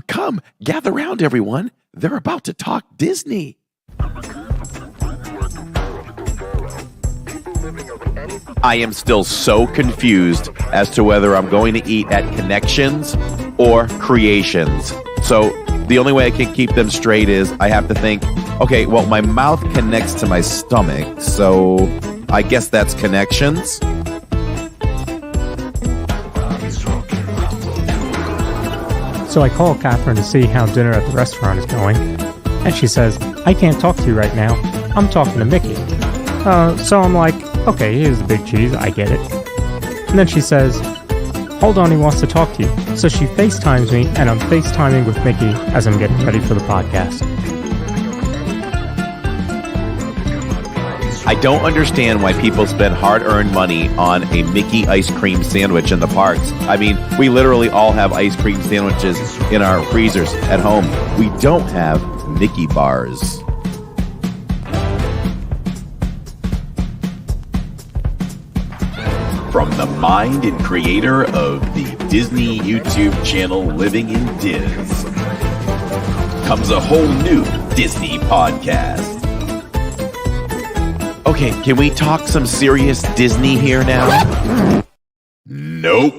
Come, gather round, everyone. They're about to talk Disney. I am still so confused as to whether I'm going to eat at Connections or Creations. So the only way I can keep them straight is I have to think, okay, well, my mouth connects to my stomach, so I guess that's Connections. So I call Catherine to see how dinner at the restaurant is going, and she says, I can't talk to you right now. I'm talking to Mickey. So I'm like, okay, here's the big cheese. I get it. And then she says, hold on, he wants to talk to you. So she FaceTimes me, and I'm FaceTiming with Mickey as I'm getting ready for the podcast. I don't understand why people spend hard-earned money on a Mickey ice cream sandwich in the parks. I mean, we literally all have ice cream sandwiches in our freezers at home. We don't have Mickey bars. From the mind and creator of the Disney YouTube channel Living In Diz comes a whole new Disney podcast. Okay, can we talk some serious Disney here now? Nope.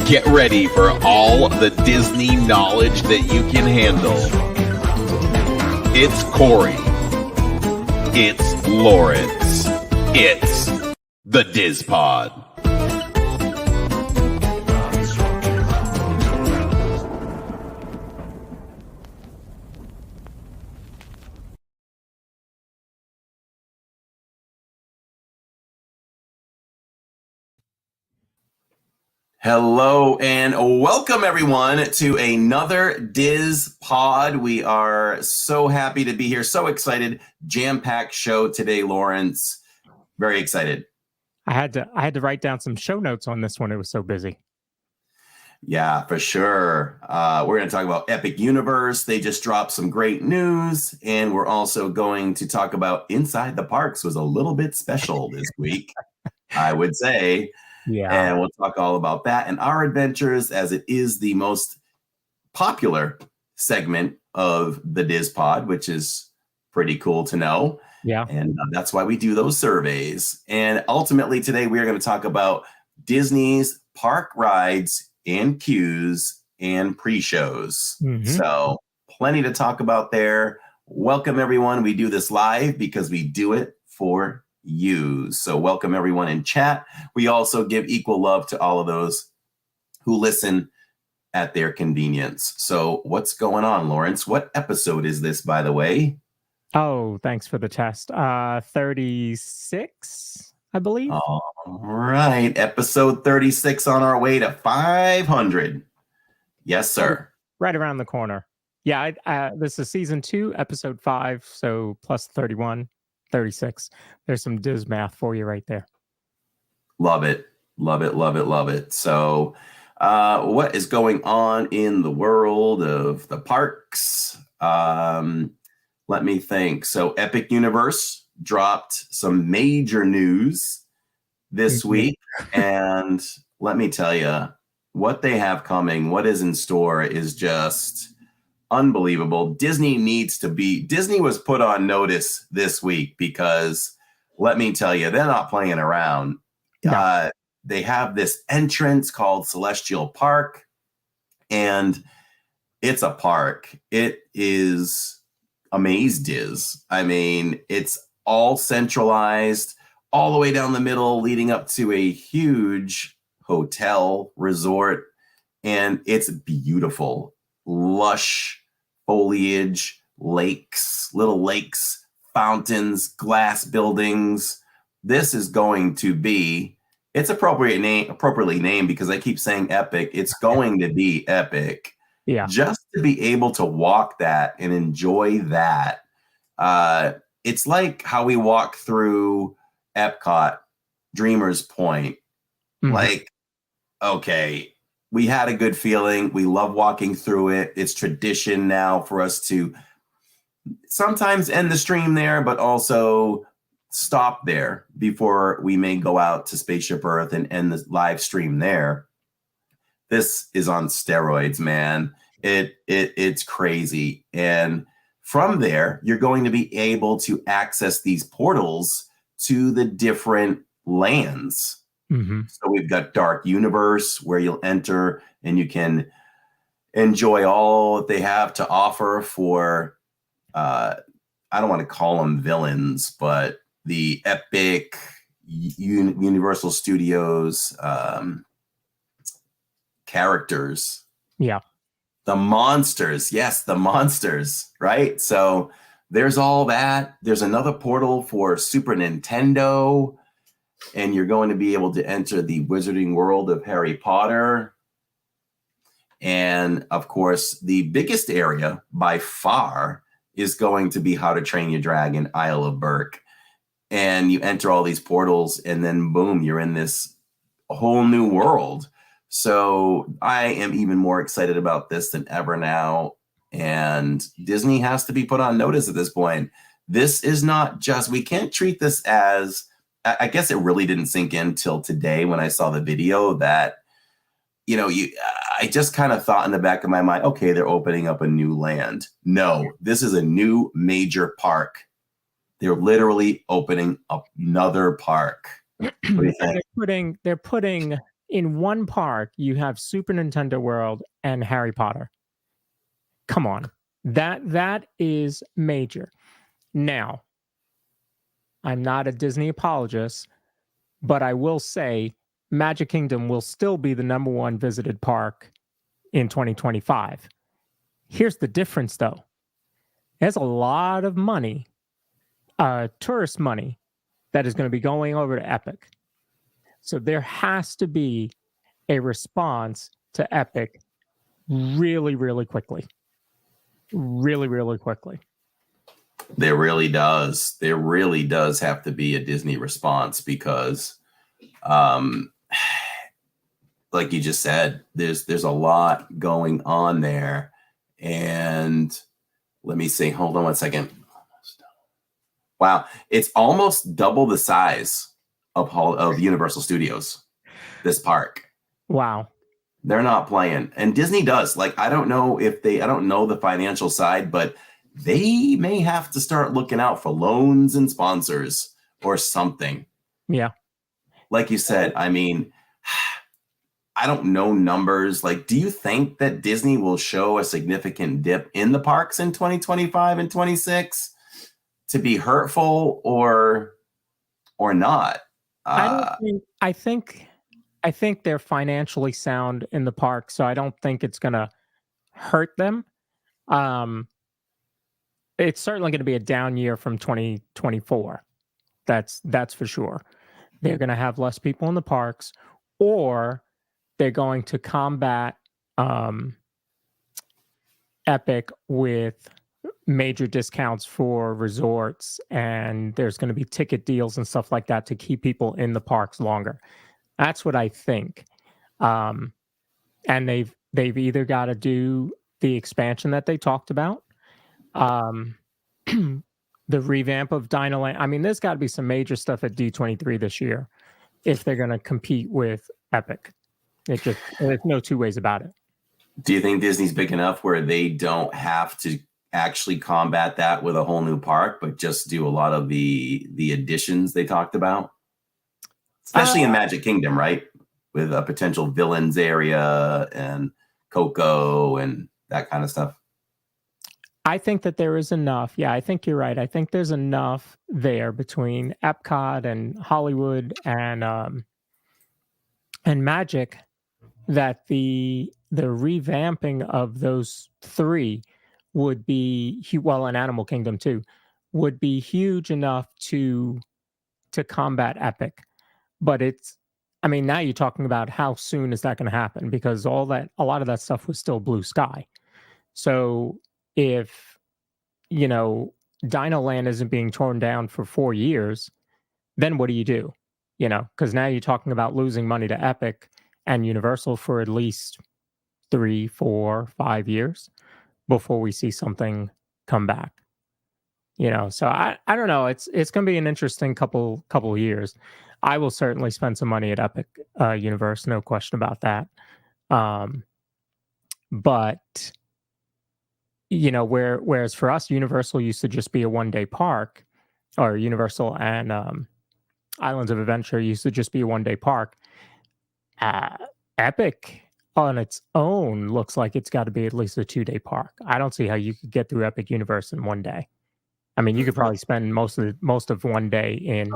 Get ready for all the Disney knowledge that you can handle. It's Corey. It's Lawrence. It's the DIZ Pod. Hello and welcome everyone to another DIZ Pod. We are so happy to be here. So excited. Jam-packed show today, Lawrence. Very excited. I had to write down some show notes on this one. It was so busy. Yeah, for sure. We're going to talk about Epic Universe. They just dropped some great news. And we're also going to talk about Inside the Parks was a little bit special this week, I would say. Yeah. And we'll talk all about that and our adventures, as it is the most popular segment of the DIZ Pod, which is pretty cool to know. Yeah. And that's why we do those surveys. And ultimately today we are going to talk about Disney's park rides and queues and pre-shows. Mm-hmm. So plenty to talk about there. Welcome everyone. We do this live because we do it for you. So welcome everyone in chat. We also give equal love to all of those who listen at their convenience. So what's going on, Lawrence? What episode is this, by the way? Oh, thanks for the test. 36, I believe. All right. Episode 36 on our way to 500. Yes, sir. Right around the corner. Yeah, this is season 2, episode 5. So plus 31. 36. There's some DIZ math for you right there. Love it. Love it. Love it. Love it. So what is going on in the world of the parks? Let me think. So Epic Universe dropped some major news this week. And let me tell you, what they have coming, what is in store is just unbelievable. Disney was put on notice this week because let me tell you, they're not playing around. No. They have this entrance called Celestial Park, and it's a park. It is Diz. I mean, it's all centralized all the way down the middle, leading up to a huge hotel resort, and it's beautiful. Lush foliage, little lakes, fountains, glass buildings. This is going to be, it's appropriately named because I keep saying epic. It's going to be epic. Yeah. Just to be able to walk that and enjoy that. It's like how we walk through Epcot, Dreamer's Point. Mm-hmm. Like, okay, we had a good feeling. We love walking through it. It's tradition now for us to sometimes end the stream there, but also stop there before we may go out to Spaceship Earth and end the live stream there. this is on steroids, man. It's crazy. And from there, you're going to be able to access these portals to the different lands. Mm-hmm. So we've got Dark Universe where you'll enter and you can enjoy all that they have to offer for I don't want to call them villains, but the epic Universal Studios characters. Yeah. The monsters. Yes, the monsters, right? So there's all that. There's another portal for Super Nintendo, and you're going to be able to enter the Wizarding World of Harry Potter. And of course, the biggest area by far is going to be How to Train Your Dragon, Isle of Berk. And you enter all these portals, and then boom, you're in this whole new world. So I am even more excited about this than ever now. And Disney has to be put on notice at this point. This is not just, we can't treat this as, I guess it really didn't sink in till today when I saw the video that, you know, I just kind of thought in the back of my mind, okay, they're opening up a new land. No, this is a new major park. They're literally opening up another park. What do you think? They're putting in one park, you have Super Nintendo World and Harry Potter. Come on. That is major. Now, I'm not a Disney apologist, but I will say Magic Kingdom will still be the #1 visited park in 2025. Here's the difference, though. There's a lot of money, tourist money, that is going to be going over to Epic. So there has to be a response to Epic really, really quickly. Really, really quickly. There really does. There really does have to be a Disney response because, like you just said, there's a lot going on there. And let me see. Hold on one second. Wow, it's almost double the size of Universal Studios. This park. Wow. They're not playing, and Disney does. Like, I don't know the financial side, but they may have to start looking out for loans and sponsors or something. Yeah. Like you said, I mean, I don't know numbers. Like, do you think that Disney will show a significant dip in the parks in 2025 and 26 to be hurtful or not? I think they're financially sound in the park, so I don't think it's going to hurt them. It's certainly going to be a down year from 2024. That's for sure. They're going to have less people in the parks, or they're going to combat Epic with major discounts for resorts, and there's going to be ticket deals and stuff like that to keep people in the parks longer. That's what I think. And they've either got to do the expansion that they talked about, the revamp of Dinoland. I mean, there's got to be some major stuff at D23 this year if they're going to compete with Epic. There's no two ways about it. Do you think Disney's big enough where they don't have to actually combat that with a whole new park, but just do a lot of the additions they talked about? Especially in Magic Kingdom, right? With a potential villains area and Coco and that kind of stuff. I think that there is enough. Yeah, I think you're right. I think there's enough there between Epcot and Hollywood and Magic that the revamping of those three would be, well, and Animal Kingdom too, would be huge enough to combat Epic. But I mean, now you're talking about how soon is that going to happen, because a lot of that stuff was still blue sky. So if, Dinoland isn't being torn down for 4 years, then what do you do? Because now you're talking about losing money to Epic and Universal for at least 3, 4, 5 years before we see something come back. So I don't know. It's going to be an interesting couple of years. I will certainly spend some money at Epic Universe, no question about that. But whereas for us, Universal used to just be a one-day park, or Universal and Islands of Adventure used to just be a one-day park. Epic on its own looks like it's got to be at least a 2-day park. I don't see how you could get through Epic Universe in one day. I mean, you could probably spend most of one day in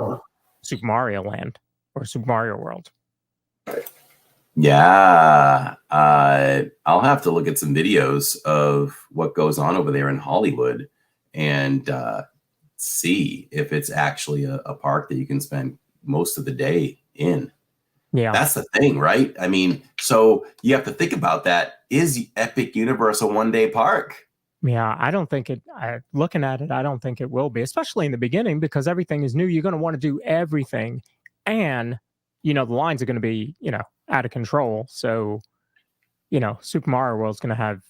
Super Mario Land or Super Mario World. Yeah, I'll have to look at some videos of what goes on over there in Hollywood and see if it's actually a park that you can spend most of the day in. Yeah, that's the thing, right? I mean, so you have to think about that. Is Epic Universe a one-day park? Yeah, I don't think it. Looking at it, I don't think it will be, especially in the beginning, because everything is new. You're going to want to do everything, and the lines are going to be out of control. So, Super Mario World's going to have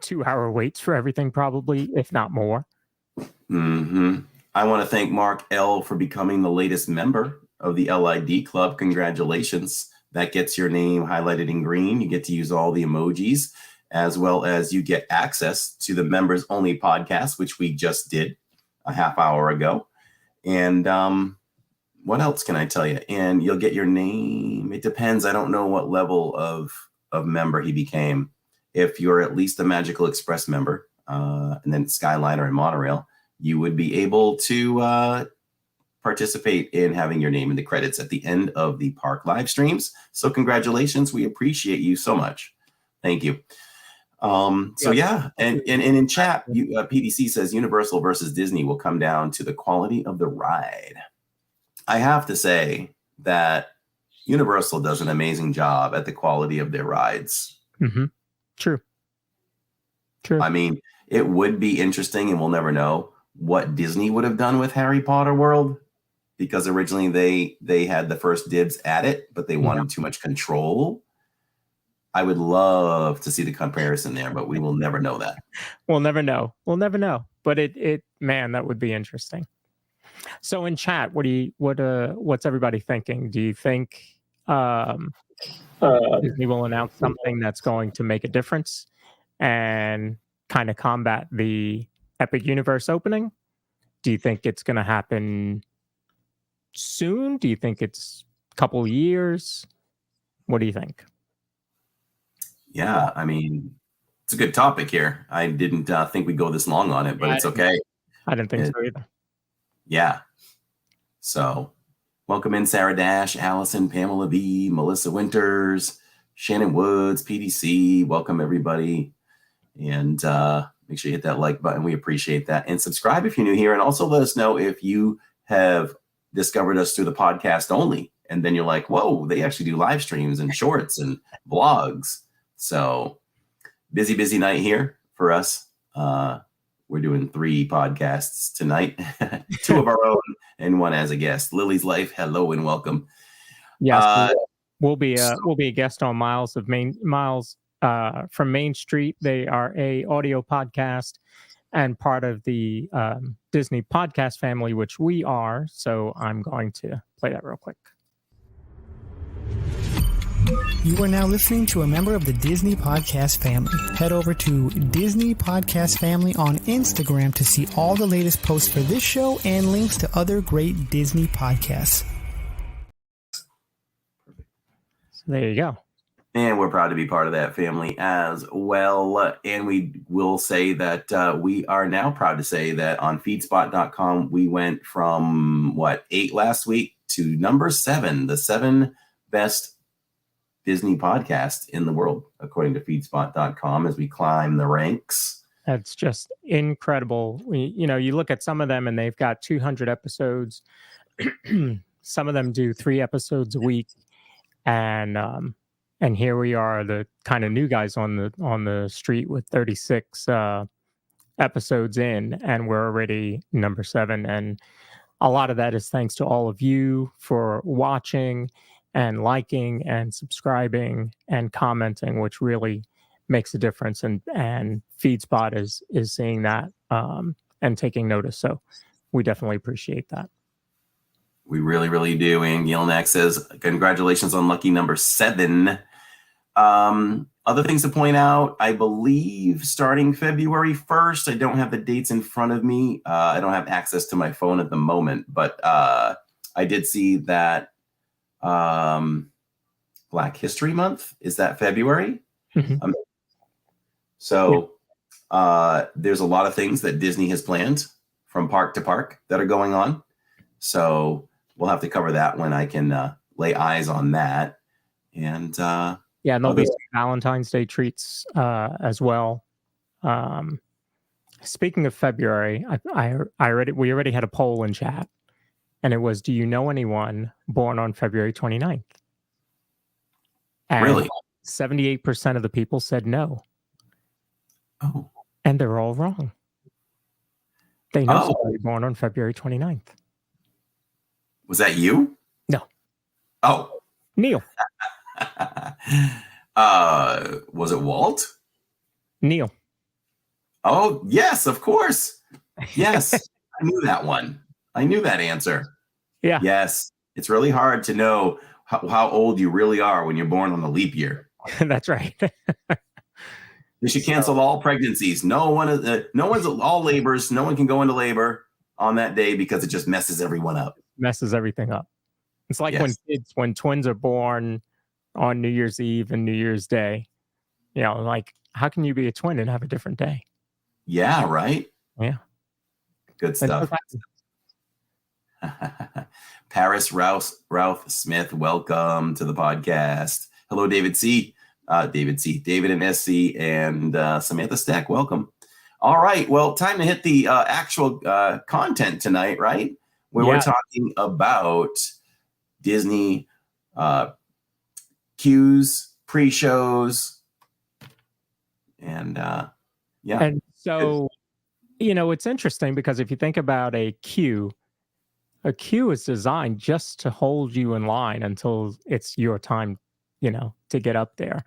2-hour waits for everything, probably, if not more. Mm-hmm. I want to thank Mark L for becoming the latest member of the LID Club. Congratulations. That gets your name highlighted in green. You get to use all the emojis, as well as you get access to the members only podcast, which we just did a half hour ago. And what else can I tell you? And you'll get your name. It depends. I don't know what level of member he became. If you're at least a Magical Express member, and then Skyliner and Monorail, you would be able to participate in having your name in the credits at the end of the park live streams. So congratulations. We appreciate you so much. Thank you. So yeah, and in chat, PDC says Universal versus Disney will come down to the quality of the ride. I have to say that Universal does an amazing job at the quality of their rides. Mm-hmm. True. I mean, it would be interesting, and we'll never know what Disney would have done with Harry Potter World, because originally they had the first dibs at it, but they wanted too much control. I would love to see the comparison there, but we will never know that. We'll never know. But man, that would be interesting. So in chat, what's everybody thinking? Do you think Disney will announce something that's going to make a difference and kind of combat the Epic Universe opening? Do you think it's going to happen soon? Do you think it's a couple years? What do you think? Yeah, I mean, it's a good topic here. I didn't think we'd go this long on it, but it's okay. I didn't think so either. Yeah. So welcome in Sarah Dash, Allison, Pamela V, Melissa Winters, Shannon Woods, PDC. Welcome everybody. And make sure you hit that like button. We appreciate that. And subscribe if you're new here. And also let us know if you have discovered us through the podcast only. And then you're like, whoa, they actually do live streams and shorts and vlogs. So busy night here for us. We're doing 3 podcasts tonight, 2 of our own and 1 as a guest. Lily's Life, hello and welcome. Yes, we'll be a guest on Miles from Main Street. They are a audio podcast and part of the Disney podcast family, which we are. So I'm going to play that real quick. You are now listening to a member of the Disney Podcast family. Head over to Disney Podcast Family on Instagram to see all the latest posts for this show and links to other great Disney podcasts. So there you go. And we're proud to be part of that family as well. And we will say that we are now proud to say that on feedspot.com, we went from 8 last week to number 7, the 7 best Disney podcast in the world, according to feedspot.com, as we climb the ranks. That's just incredible. You look at some of them and they've got 200 episodes. Some of them do 3 episodes a week. And here we are, the kind of new guys on the street with 36 episodes in, and we're already number 7. And a lot of that is thanks to all of you for watching and liking and subscribing and commenting, which really makes a difference. And FeedSpot is seeing that and taking notice. So we definitely appreciate that. We really, really do. And Gilnack says, congratulations on lucky number 7. Other things to point out, I believe starting February 1st, I don't have the dates in front of me. I don't have access to my phone at the moment, but I did see that Black History Month is that February. Mm-hmm. So there's a lot of things that Disney has planned from park to park that are going on. So we'll have to cover that when I can lay eyes on that. And yeah, and there'll be some Valentine's Day treats as well. Speaking of February, we already had a poll in chat, and it was, do you know anyone born on February 29th? And really? 78% of the people said no. Oh. And they're all wrong. They know somebody born on February 29th. Was that you? No. Oh. Neil. Was it Walt? Neil. Oh, yes, of course. Yes. I knew that one. I knew that answer. Yeah. Yes. It's really hard to know how old you really are when you're born on a leap year. That's right. They should cancel all pregnancies. No one's all labors. No one can go into labor on that day because it just messes everyone up. Messes everything up. It's like when twins are born on New Year's Eve and New Year's Day. You know, like, how can you be a twin and have a different day? Yeah, right? Yeah. Good stuff. Paris Ralph Smith, welcome to the podcast. Hello, David and SC, and Samantha Stack, welcome. All right, well, time to hit the actual content tonight, right? Where we're talking about Disney queues, pre-shows, and And so, you know, it's interesting because if you think about a queue is designed just to hold you in line until it's your time, you know, to get up there.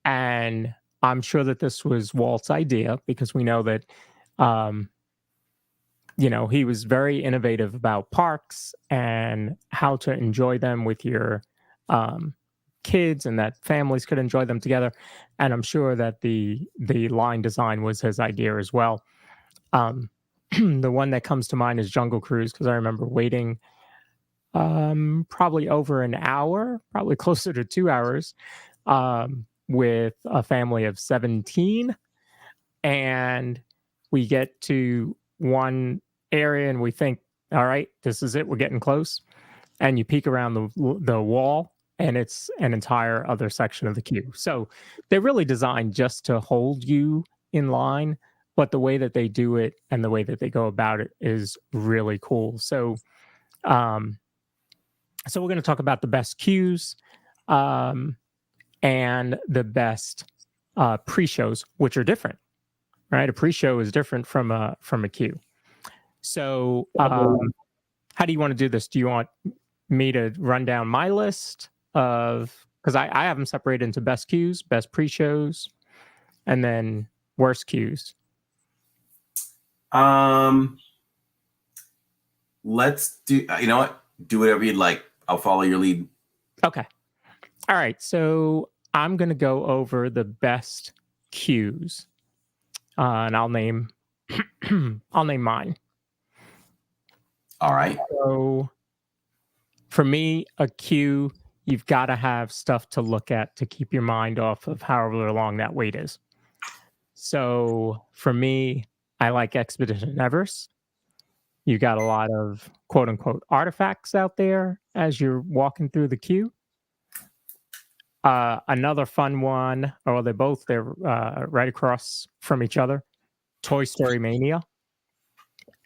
And I'm sure that this was Walt's idea because we know that, you know, he was very innovative about parks and how to enjoy them with your kids and that families could enjoy them together. And I'm sure that the line design was his idea as well. The one that comes to mind is Jungle Cruise, because I remember waiting probably over an hour, probably closer to 2 hours, with a family of 17. And we get to one area and we think, all right, this is it. We're getting close. And you peek around the wall and it's an entire other section of the queue. So they're really designed just to hold you in line. But the way that they do it and the way that they go about it is really cool. So, so we're going to talk about the best queues and the best pre-shows, which are different, right? A pre-show is different from a queue. So, how do you want to do this? Do you want me to run down my list of, because I have them separated into best queues, best pre-shows, and then worst queues. Let's do, you know what? Do whatever you'd like. I'll follow your lead. Okay. All right. So I'm going to go over the best queues, and I'll name mine. All right. So for me, a queue, you've got to have stuff to look at to keep your mind off of however long that wait is. So for me, I like Expedition Everest. You got a lot of quote unquote artifacts out there as you're walking through the queue. Another fun one, they're right across from each other, Toy Story Mania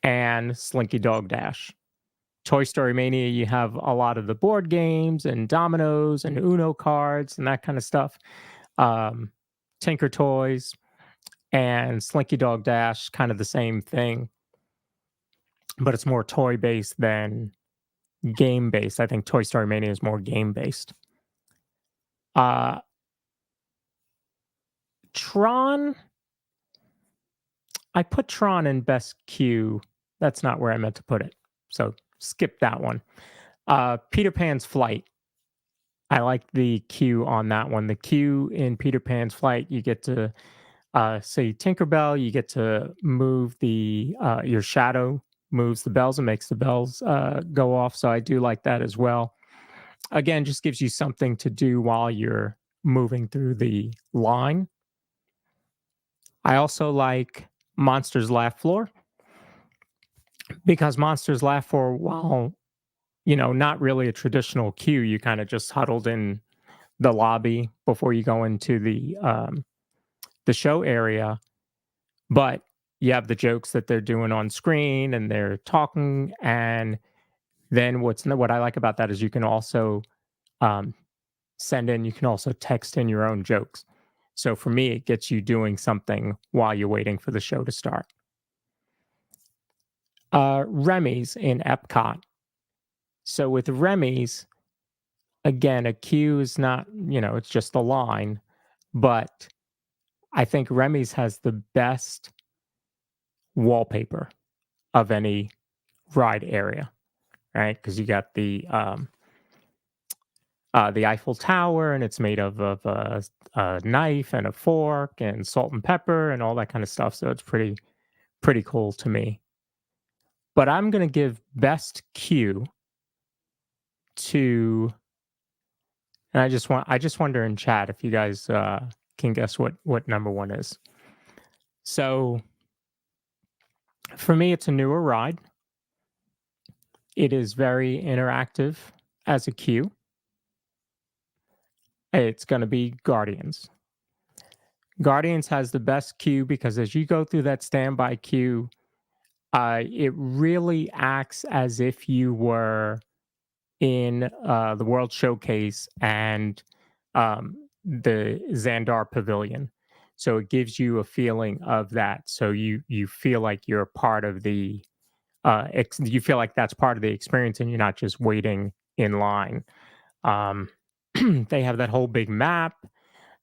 and Slinky Dog Dash. Toy Story Mania, you have a lot of the board games and dominoes and Uno cards and that kind of stuff. Tinker Toys. And Slinky Dog Dash, kind of the same thing, but it's more toy-based than game-based. I think Toy Story Mania is more game-based. Tron, I put Tron in best queue. That's not where I meant to put it, so skip that one. Peter Pan's Flight. I like the queue on that one. The queue in Peter Pan's Flight, you get to say Tinkerbell, you get to move the your shadow moves the bells and makes the bells go off. So I do like that as well. Again, just gives you something to do while you're moving through the line. I also like Monsters Laugh Floor because Monsters Laugh Floor, while not really a traditional queue, you kind of just huddled in the lobby before you go into the show area, but you have the jokes that they're doing on screen and they're talking. And then what I like about that is you can also um, you can also text in your own jokes. So for me, it gets you doing something while you're waiting for the show to start. Remy's in Epcot. So with Remy's, again, a queue is not, it's just a line, but I think Remy's has the best wallpaper of any ride area, right? Because you got the Eiffel Tower, and it's made of a knife and a fork and salt and pepper and all that kind of stuff. So it's pretty cool to me. But I'm gonna give best queue to, and I just wonder in chat if you guys can guess what number one is. So for me, it's a newer ride. It is very interactive as a queue. It's going to be Guardians. Guardians has the best queue because as you go through that standby queue, it really acts as if you were in the World Showcase and the Xandar Pavilion. So it gives you a feeling of that. So you feel like you're part of the you feel like that's part of the experience and you're not just waiting in line. They have that whole big map.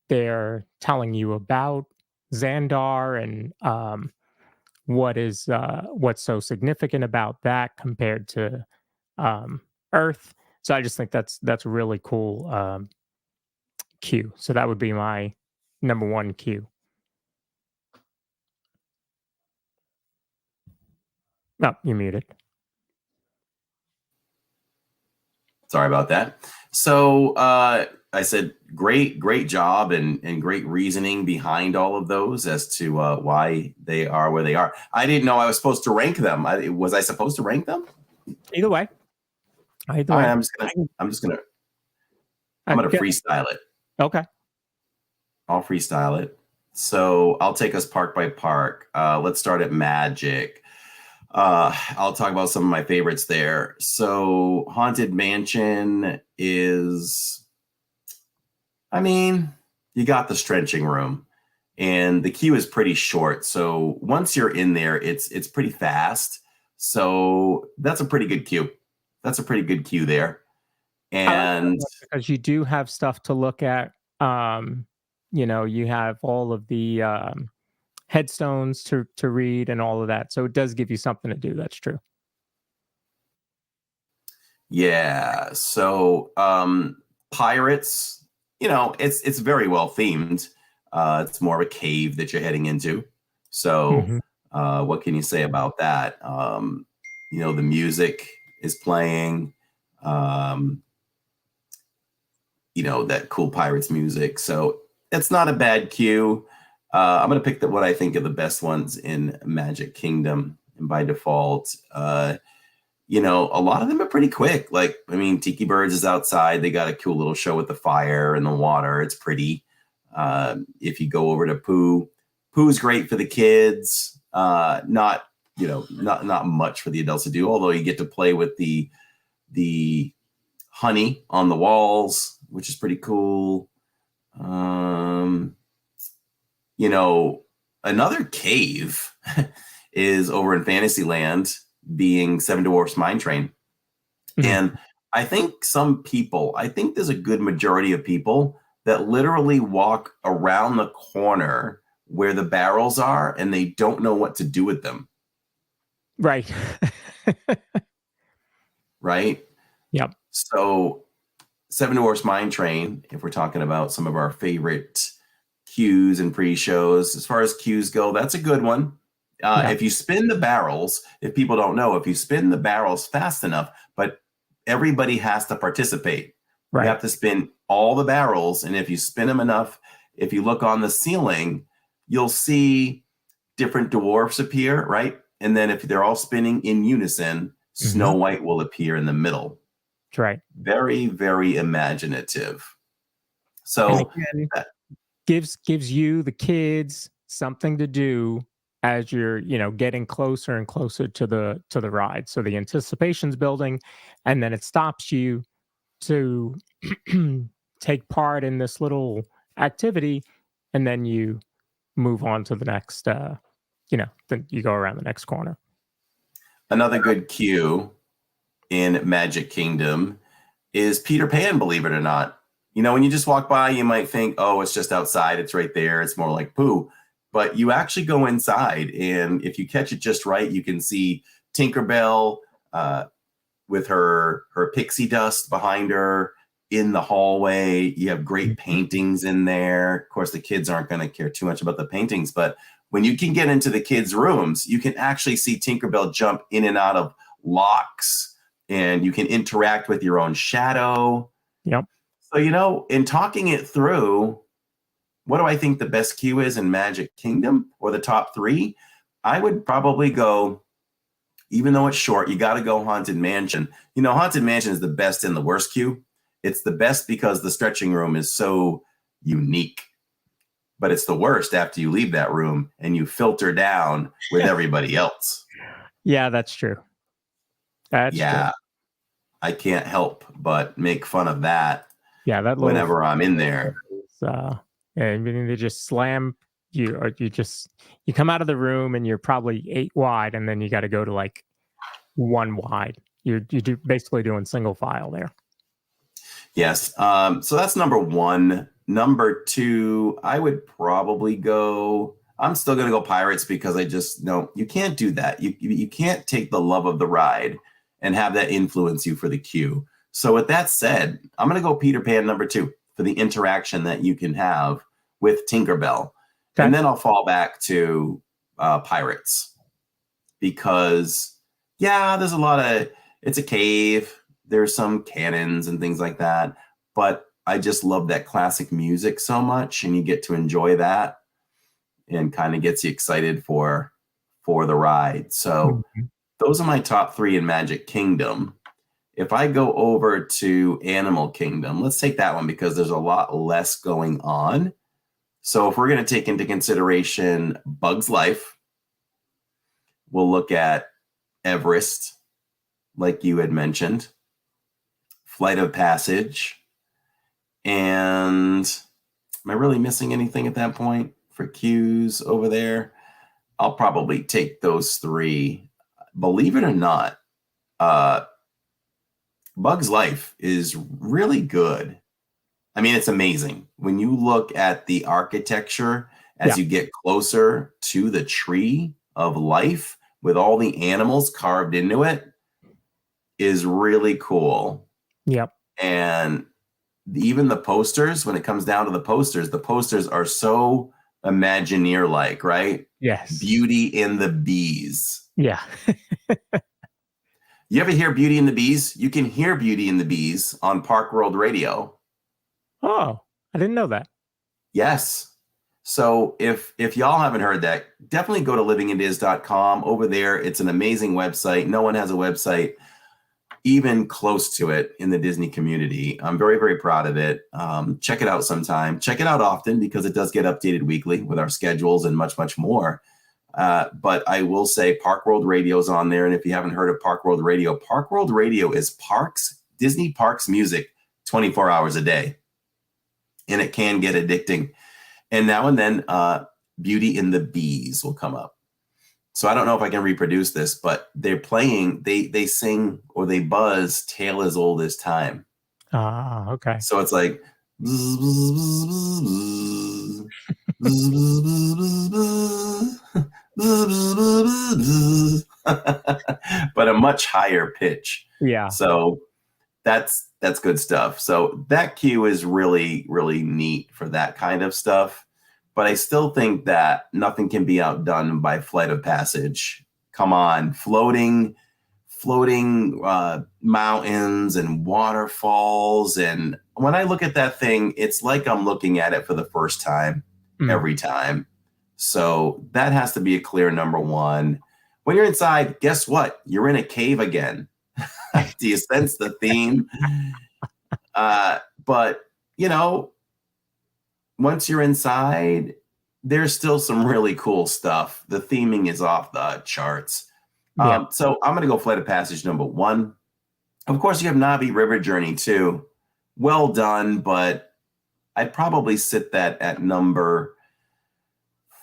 They're telling you about Xandar and what's so significant about that compared to Earth. So I just think that's a really cool queue. So that would be my number one queue. Oh, you're muted. Sorry about that. So I said great job and great reasoning behind all of those as to why they are where they are. I didn't know I was supposed to rank them. Was I supposed to rank them? Either way. All right, I'm just gonna freestyle it. Okay. I'll freestyle it. So I'll take us park by park. Let's start at Magic. I'll talk about some of my favorites there. So Haunted Mansion is, you got the stretching room and the queue is pretty short. So once you're in there, it's pretty fast. So that's a pretty good queue. That's a pretty good queue there. And because you do have stuff to look at. You have all of the headstones to read and all of that. So it does give you something to do. That's true. Yeah. So Pirates, it's very well themed. It's more of a cave that you're heading into. So what can you say about that? The music is playing, that cool Pirates music. So it's not a bad queue. I'm going to pick what I think are the best ones in Magic Kingdom. And by default, a lot of them are pretty quick. Like, Tiki Birds is outside. They got a cool little show with the fire and the water. It's pretty. If you go over to Pooh's great for the kids. Not much for the adults to do, although you get to play with the honey on the walls, which is pretty cool. Another cave is over in Fantasyland, being Seven Dwarfs Mine Train. And I think there's a good majority of people that literally walk around the corner where the barrels are and they don't know what to do with them. Right. Right? Yep. So Seven Dwarfs Mine Train, if we're talking about some of our favorite cues and pre-shows. As far as cues go, that's a good one. If you spin the barrels, if people don't know, if you spin the barrels fast enough, but everybody has to participate. Right. You have to spin all the barrels, and if you spin them enough, if you look on the ceiling, you'll see different dwarfs appear, right? And then if they're all spinning in unison, Snow White will appear in the middle. That's right. Very, very imaginative. So gives you, the kids, something to do as you're, getting closer and closer to the ride. So the anticipation's building, and then it stops you to take part in this little activity, and then you move on to the next, then you go around the next corner. Another good cue in Magic Kingdom is Peter Pan, believe it or not. When you just walk by, you might think, oh, it's just outside. It's right there. It's more like poo. But you actually go inside, and if you catch it just right, you can see Tinkerbell with her pixie dust behind her in the hallway. You have great paintings in there. Of course, the kids aren't going to care too much about the paintings, but when you can get into the kids' rooms, you can actually see Tinkerbell jump in and out of locks, and you can interact with your own shadow. Yep. So, in talking it through, what do I think the best queue is in Magic Kingdom, or the top three? I would probably go, even though it's short, you got to go Haunted Mansion. Haunted Mansion is the best in the worst queue. It's the best because the stretching room is so unique, but it's the worst after you leave that room and you filter down with everybody else. Yeah, that's true. That's true. I can't help but make fun of that. Yeah, that whenever I'm in there. And they just slam you, or you come out of the room and you're probably 8 wide, and then you got to go to like 1 wide. You're basically doing single file there. Yes. So that's number 1. Number 2, I would probably go. I'm still going to go Pirates because you can't do that. You can't take the love of the ride and have that influence you for the queue. So with that said, I'm going to go Peter Pan number 2 for the interaction that you can have with Tinkerbell. Okay. And then I'll fall back to Pirates because, there's it's a cave. There's some cannons and things like that. But I just love that classic music so much, and you get to enjoy that and kind of gets you excited for the ride. So those are my top 3 in Magic Kingdom. If I go over to Animal Kingdom, let's take that one because there's a lot less going on. So if we're going to take into consideration Bug's Life, we'll look at Everest, like you had mentioned, Flight of Passage, and am I really missing anything at that point for cues over there? I'll probably take those 3. Believe it or not, Bug's Life is really good. I mean, it's amazing. When you look at the architecture as you get closer to the tree of life with all the animals carved into it is really cool. Yep. And even the posters, when it comes down to the posters are so Imagineer-like, right? Yes. Beauty and the Bees. Yeah. You ever hear Beauty and the Bees? You can hear Beauty and the Bees on Park World Radio. Oh, I didn't know that. Yes. So if y'all haven't heard that, definitely go to livingindiz.com. Over there, it's an amazing website. No one has a website even close to it in the Disney community. I'm very, very proud of it. Check it out sometime. Check it out often because it does get updated weekly with our schedules and much, much more. But I will say Park World Radio is on there. And if you haven't heard of Park World Radio is Disney Parks music 24 hours a day. And it can get addicting. And now and then Beauty and the Bees will come up. So I don't know if I can reproduce this, but they're playing, they sing or they buzz Tale as Old as Time. Ah, okay. So it's like but a much higher pitch. Yeah. So that's good stuff. So that queue is really, really neat for that kind of stuff. But I still think that nothing can be outdone by Flight of Passage. Come on, floating mountains and waterfalls. And when I look at that thing, it's like I'm looking at it for the first time every time. So that has to be a clear number one. When you're inside, guess what? You're in a cave again. Do you sense the theme? But, you know, once you're inside, there's still some really cool stuff. The theming is off the charts. Yeah. So I'm going to go Flight of Passage number one. Of course, you have Na'vi River Journey too. Well done, but I'd probably sit that at number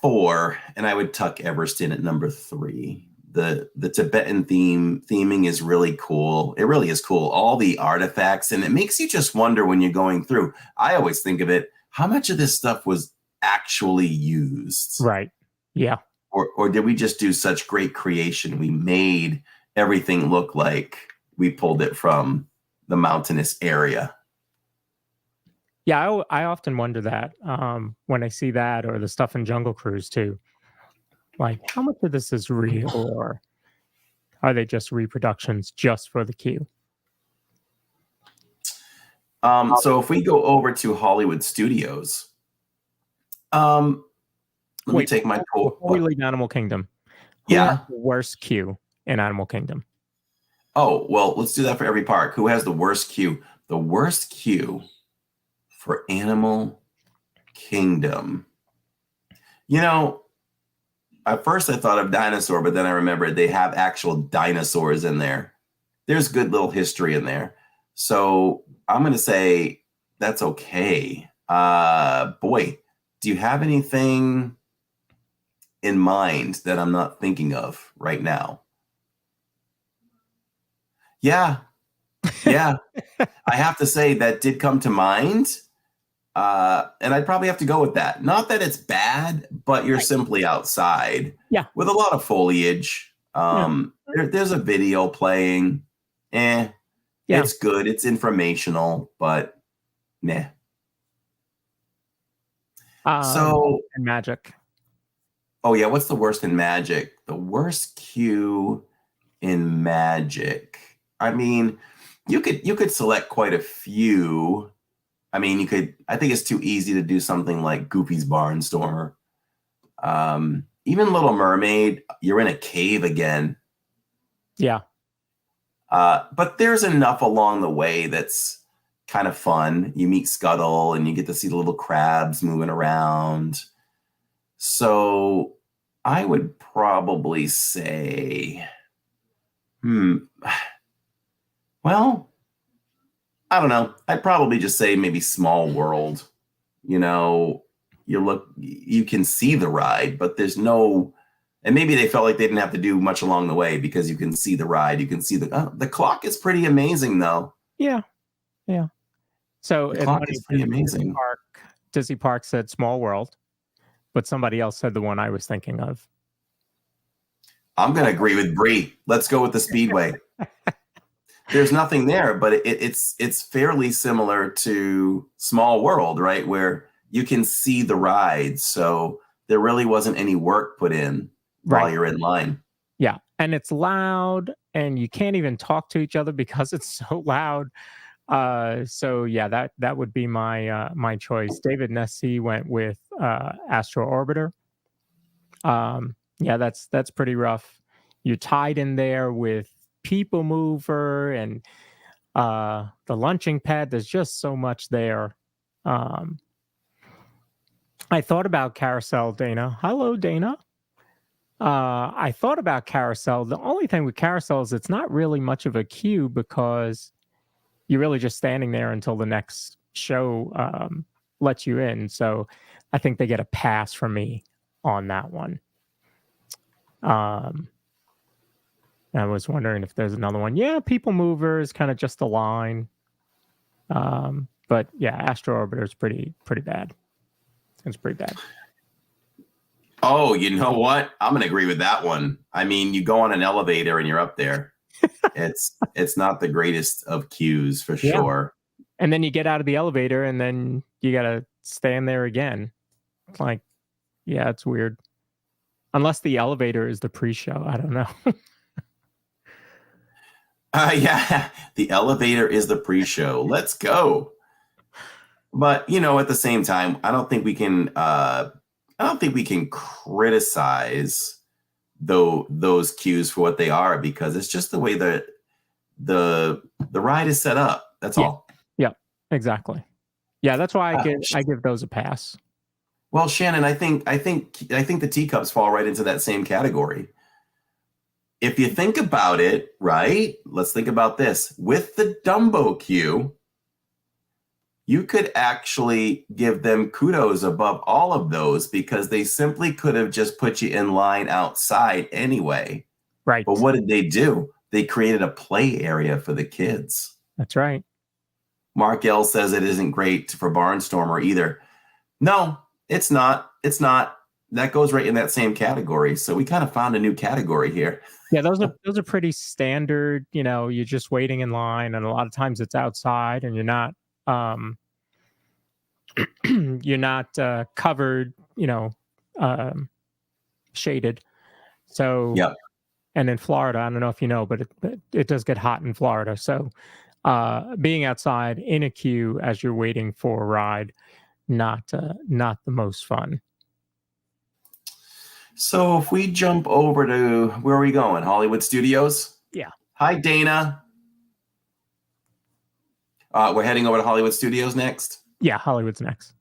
4, and I would tuck Everest in at number 3. The Tibetan theming is really cool. It really is cool. All the artifacts, and it makes you just wonder when you're going through. I always think of it, how much of this stuff was actually used? Right. Yeah. Or did we just do such great creation? We made everything look like we pulled it from the mountainous area. Yeah, I often wonder that when I see that, or the stuff in Jungle Cruise too. Like, how much of this is real, or are they just reproductions just for the queue? So if we go over to Hollywood Studios, let me take my poll. Before we leave Animal Kingdom, who has the worst queue in Animal Kingdom? Oh, well, let's do that for every park. Who has the worst queue? The worst queue for Animal Kingdom. You know, at first I thought of dinosaur, but then I remembered they have actual dinosaurs in there. There's good little history in there. So I'm going to say that's okay. Boy, do you have anything in mind that I'm not thinking of right now? Yeah. I have to say that did come to mind. And I'd probably have to go with that. Not that it's bad, but you're simply outside with a lot of foliage. There's a video playing. It's good. It's informational, but nah. So and Magic. Oh yeah, what's the worst in Magic? The worst queue in Magic. I mean, you could select quite a few. I mean, I think it's too easy to do something like Goofy's Barnstormer. Even Little Mermaid, you're in a cave again. Yeah. But there's enough along the way that's kind of fun. You meet Scuttle and you get to see the little crabs moving around. So I would probably say, well, I don't know. I'd probably just say maybe Small World. You know, you can see the ride, but there's no, and maybe they felt like they didn't have to do much along the way because you can see the ride. You can see the clock is pretty amazing though. Yeah. So the clock is pretty amazing. Disney Park said Small World, but somebody else said the one I was thinking of. I'm going to agree with Bree. Let's go with the Speedway. There's nothing there, but it's fairly similar to Small World, right? Where you can see the rides. So there really wasn't any work put in while you're in line. Yeah. And it's loud and you can't even talk to each other because it's so loud. So yeah, that would be my choice. David Nessie went with Astro Orbiter. Yeah, that's pretty rough. You're tied in there with People Mover and the launching pad. There's just so much there. I thought about Carousel, Dana. Hello, Dana. I thought about Carousel. The only thing with Carousel is it's not really much of a queue because you're really just standing there until the next show lets you in. So I think they get a pass from me on that one. I was wondering if there's another one. Yeah, People Mover is kind of just a line. But yeah, Astro Orbiter is pretty bad. It's pretty bad. Oh, you know what? I'm going to agree with that one. I mean, you go on an elevator and you're up there. It's not the greatest of queues for sure. And then you get out of the elevator and then you got to stand there again. Like, yeah, it's weird. Unless the elevator is the pre-show. I don't know. Yeah, the elevator is the pre-show. Let's go. But, at the same time, I don't think we can criticize those queues for what they are, because it's just the way that the ride is set up. That's all. Yeah, exactly. Yeah, that's why I give those a pass. Well, Shannon, I think the teacups fall right into that same category. If you think about it, right? Let's think about this. With the Dumbo queue, you could actually give them kudos above all of those, because they simply could have just put you in line outside anyway. Right. But what did they do? They created a play area for the kids. That's right. Mark L says it isn't great for Barnstormer either. No, it's not. It's not. That goes right in that same category. So we kind of found a new category here. Yeah, those are pretty standard. You're just waiting in line, and a lot of times it's outside, and you're not covered, shaded. So yep. And in Florida, I don't know if you know, but it does get hot in Florida. So being outside in a queue as you're waiting for a ride, not the most fun. So if we jump over to, where are we going? Hollywood Studios? Yeah. Hi, Dana. We're heading over to Hollywood Studios next? Yeah, Hollywood's next.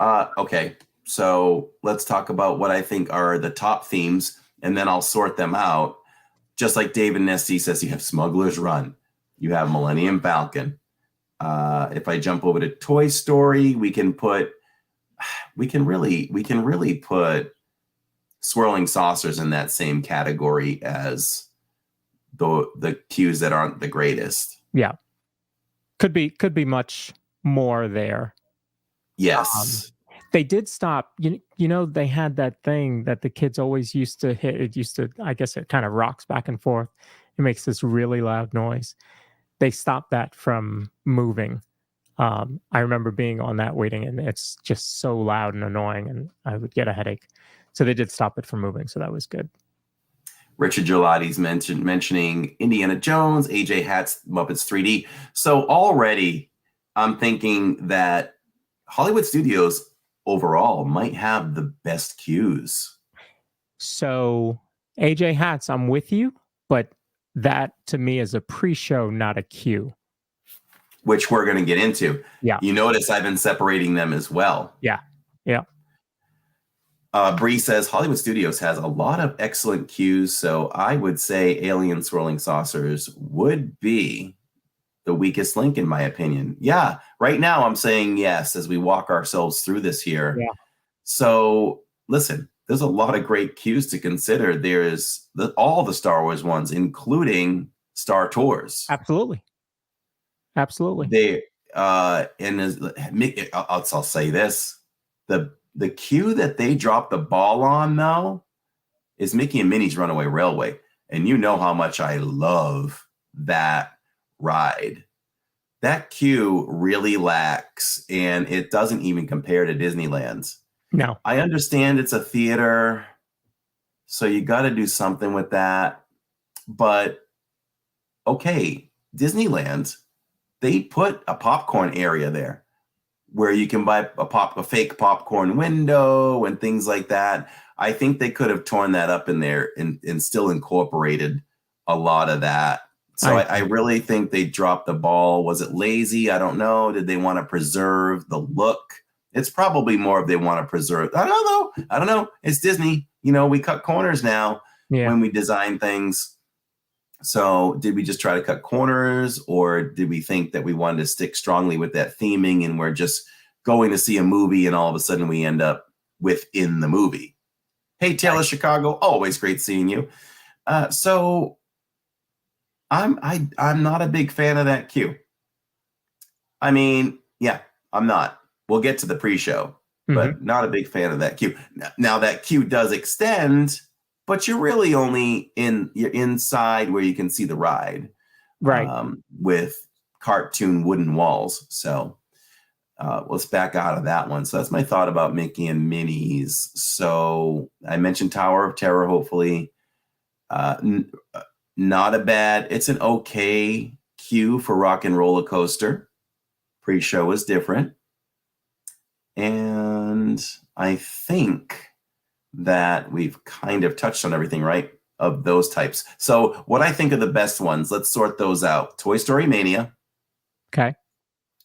Okay. So let's talk about what I think are the top themes, and then I'll sort them out. Just like David Nesty says, you have Smuggler's Run. You have Millennium Falcon. If I jump over to Toy Story, we can really put Swirling Saucers in that same category as the queues that aren't the greatest. Yeah. Could be much more there. Yes. They did stop. They had that thing that the kids always used to hit. It used to, I guess it kind of rocks back and forth. It makes this really loud noise. They stopped that from moving. I remember being on that waiting, and it's just so loud and annoying, and I would get a headache. So they did stop it from moving. So that was good. Richard Gelati's mentioning Indiana Jones, AJ Hatt's Muppets 3D. So already I'm thinking that Hollywood Studios overall might have the best queues. So AJ Hatts, I'm with you, but that to me is a pre-show, not a queue. Which we're going to get into. Yeah. You notice I've been separating them as well. Yeah. Yeah. Bree says Hollywood Studios has a lot of excellent queues, so I would say Alien Swirling Saucers would be the weakest link, in my opinion. Yeah, right now I'm saying yes as we walk ourselves through this here. Yeah. So listen, there's a lot of great queues to consider. There's all the Star Wars ones, including Star Tours. Absolutely. I'll say this: the queue that they dropped the ball on, though, is Mickey and Minnie's Runaway Railway. And you know how much I love that ride. That queue really lacks, and it doesn't even compare to Disneyland's. No. I understand it's a theater, so you got to do something with that. But, okay, Disneyland, they put a popcorn area there, where you can buy a fake popcorn window and things like that. I think they could have torn that up in there and still incorporated a lot of that. So I really think they dropped the ball. Was it lazy? I don't know. Did they want to preserve the look? It's probably more if they want to preserve. I don't know. It's Disney. We cut corners now when we design things. So did we just try to cut corners, or did we think that we wanted to stick strongly with that theming and we're just going to see a movie and all of a sudden we end up within the movie? Hey, Taylor Chicago, always great seeing you. So I'm not a big fan of that queue. I mean, yeah, I'm not. We'll get to the pre-show, but not a big fan of that queue. Now that queue does extend but you're really only you're inside where you can see the ride, Right. with cartoon wooden walls. So let's back out of that one. So that's my thought about Mickey and Minnie's. So I mentioned Tower of Terror, hopefully. Not a bad, it's an okay queue for Rock and Roller Coaster. Pre-show is different. And I think that we've kind of touched on everything, right? Of those types. So what I think are the best ones, let's sort those out. Toy Story Mania. Okay.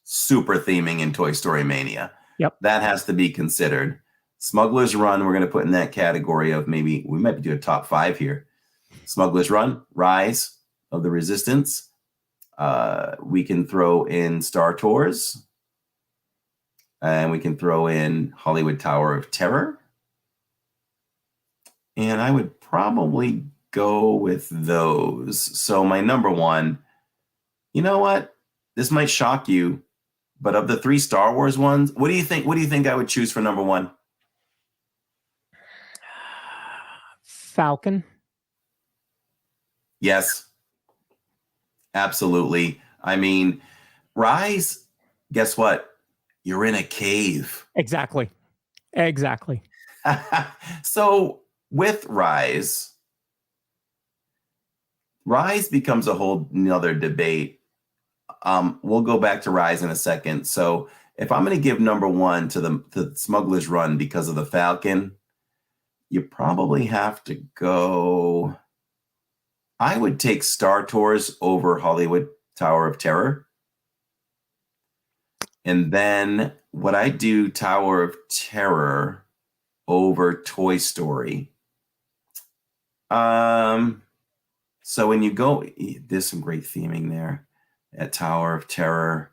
Super theming in Toy Story Mania. Yep. That has to be considered. Smuggler's Run, we're going to put in that category of maybe, we might do a top 5 here. Smuggler's Run, Rise of the Resistance. We can throw in Star Tours. And we can throw in Hollywood Tower of Terror. And I would probably go with those. So my number one, you know what? This might shock you, but of the 3 Star Wars ones, what do you think? What do you think I would choose for number one? Falcon. Yes, absolutely. I mean, Rise, guess what? You're in a cave. Exactly. So with Rise becomes a whole nother debate. We'll go back to Rise in a second. So if I'm going to give number one to the Smuggler's Run because of the Falcon, you probably have to go. I would take Star Tours over Hollywood Tower of Terror. And then would I do Tower of Terror over Toy Story? So when you go, there's some great theming there at Tower of Terror.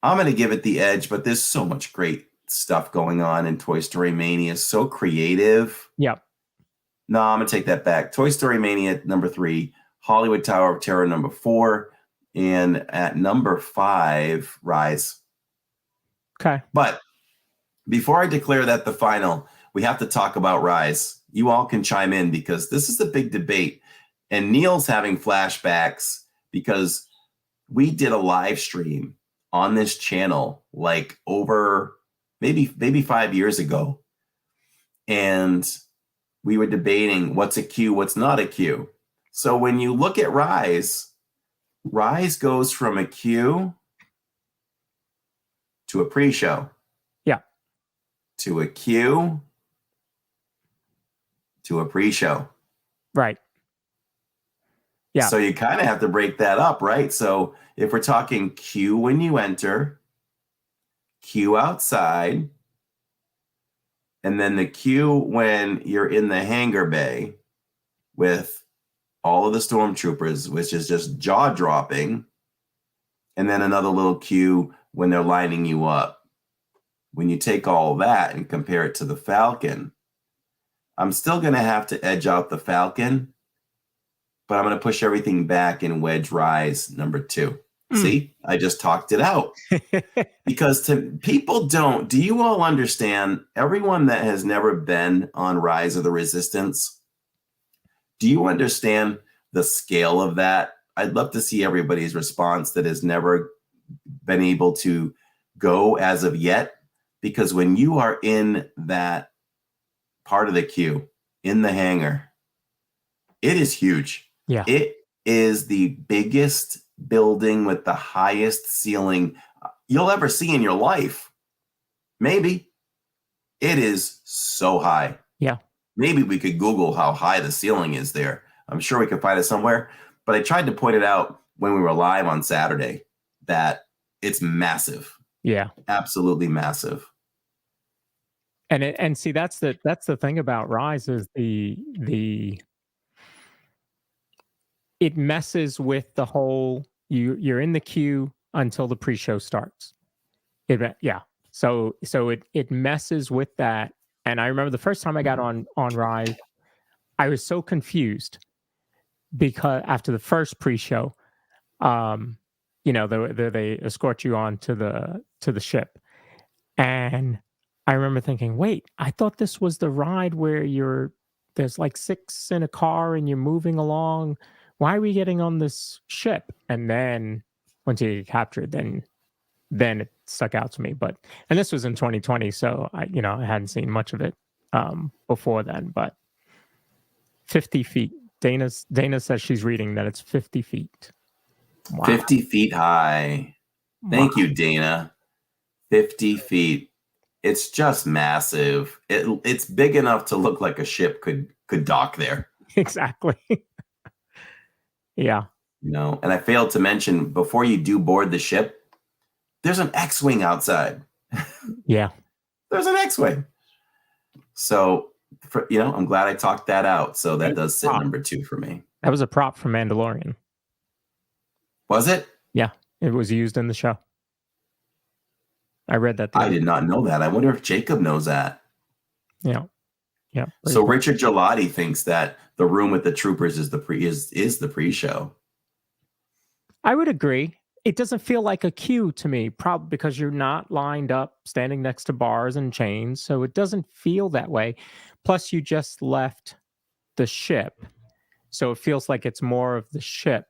I'm going to give it the edge, but there's so much great stuff going on in Toy Story Mania. So creative. Yep. No, I'm going to take that back. Toy Story Mania, number 3. Hollywood Tower of Terror, number 4. And at number 5, Rise. Okay. But before I declare that the final, we have to talk about Rise. You all can chime in because this is a big debate. And Neil's having flashbacks because we did a live stream on this channel like over maybe 5 years ago. And we were debating what's a queue, what's not a queue. So when you look at Rise goes from a queue to a pre-show. Yeah. To a queue to a pre-show. Right. Yeah. So you kind of have to break that up, right? So if we're talking queue when you enter, queue outside, and then the queue when you're in the hangar bay with all of the stormtroopers, which is just jaw-dropping, and then another little queue when they're lining you up. When you take all that and compare it to the Falcon, I'm still going to have to edge out the Falcon, but I'm going to push everything back and wedge Rise number 2. See, I just talked it out. Because do you all understand, everyone that has never been on Rise of the Resistance, do you understand the scale of that? I'd love to see everybody's response that has never been able to go as of yet, because when you are in that part of the queue, in the hangar, it is huge. Yeah. It is the biggest building with the highest ceiling you'll ever see in your life. Maybe. It is so high. Yeah. Maybe we could Google how high the ceiling is there. I'm sure we could find it somewhere. But I tried to point it out when we were live on Saturday that it's massive. Yeah. Absolutely massive. And see, that's the thing about Rise is it messes with the whole you're in the queue until the pre-show starts. So it messes with that. And I remember the first time I got on Rise, I was so confused because after the first pre-show, they escort you on to the ship. And I remember thinking, wait, I thought this was the ride where you're there's like 6 in a car and you're moving along. Why are we getting on this ship? And then once you get captured, then it stuck out to me. And this was in 2020, so I hadn't seen much of it before then. But 50 feet. Dana says she's reading that it's 50 feet. Wow. 50 feet high. Thank you, Dana. 50 feet. It's just massive. It's big enough to look like a ship could dock there. Exactly. Yeah. And I failed to mention, before you do board the ship, there's an X-Wing outside. Yeah. There's an X-Wing. So, I'm glad I talked that out. So that does sit number 2 for me. That was a prop from Mandalorian. Was it? Yeah. It was used in the show. I read that. I did not know that. I wonder if Jacob knows that. Yeah. Yeah. So cool. Richard Gelati thinks that the room with the troopers is the pre-show. I would agree. It doesn't feel like a queue to me, probably because you're not lined up standing next to bars and chains. So it doesn't feel that way. Plus, you just left the ship. So it feels like it's more of the ship.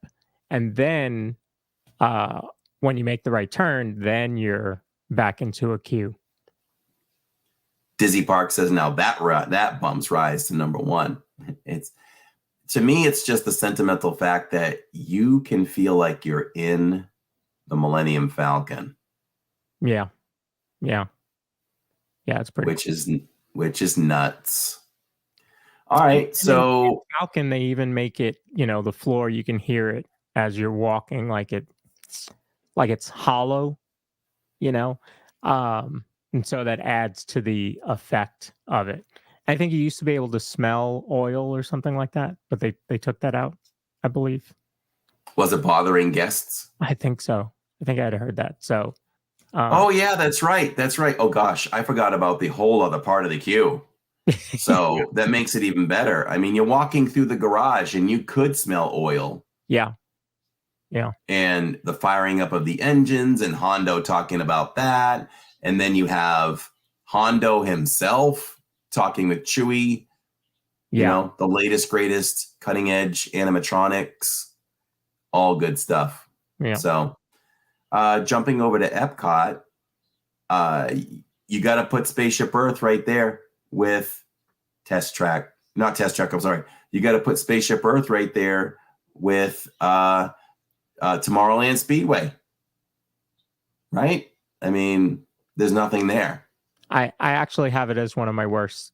And then when you make the right turn, then you're back into a queue. Dizzy Park says now that bumps rise to number 1. To me, it's just the sentimental fact that you can feel like you're in the Millennium Falcon. Yeah. It's pretty. Which is nuts. All right, so Falcon, they even make it, the floor, you can hear it as you're walking, like it's hollow, and so that adds to the effect of it. I think you used to be able to smell oil or something like that, but they took that out, I believe. Was it bothering guests? I think so. I think I had heard that. So. Oh yeah, that's right. Oh gosh, I forgot about the whole other part of the queue. So that makes it even better. I mean, you're walking through the garage and you could smell oil. Yeah. And the firing up of the engines and Hondo talking about that. And then you have Hondo himself talking with Chewie. The latest, greatest, cutting edge animatronics. All good stuff. Yeah. So jumping over to Epcot, you got to put Spaceship Earth right there with you got to put Spaceship Earth right there with Tomorrowland Speedway, right? I mean, there's nothing there. I actually have it as one of my worst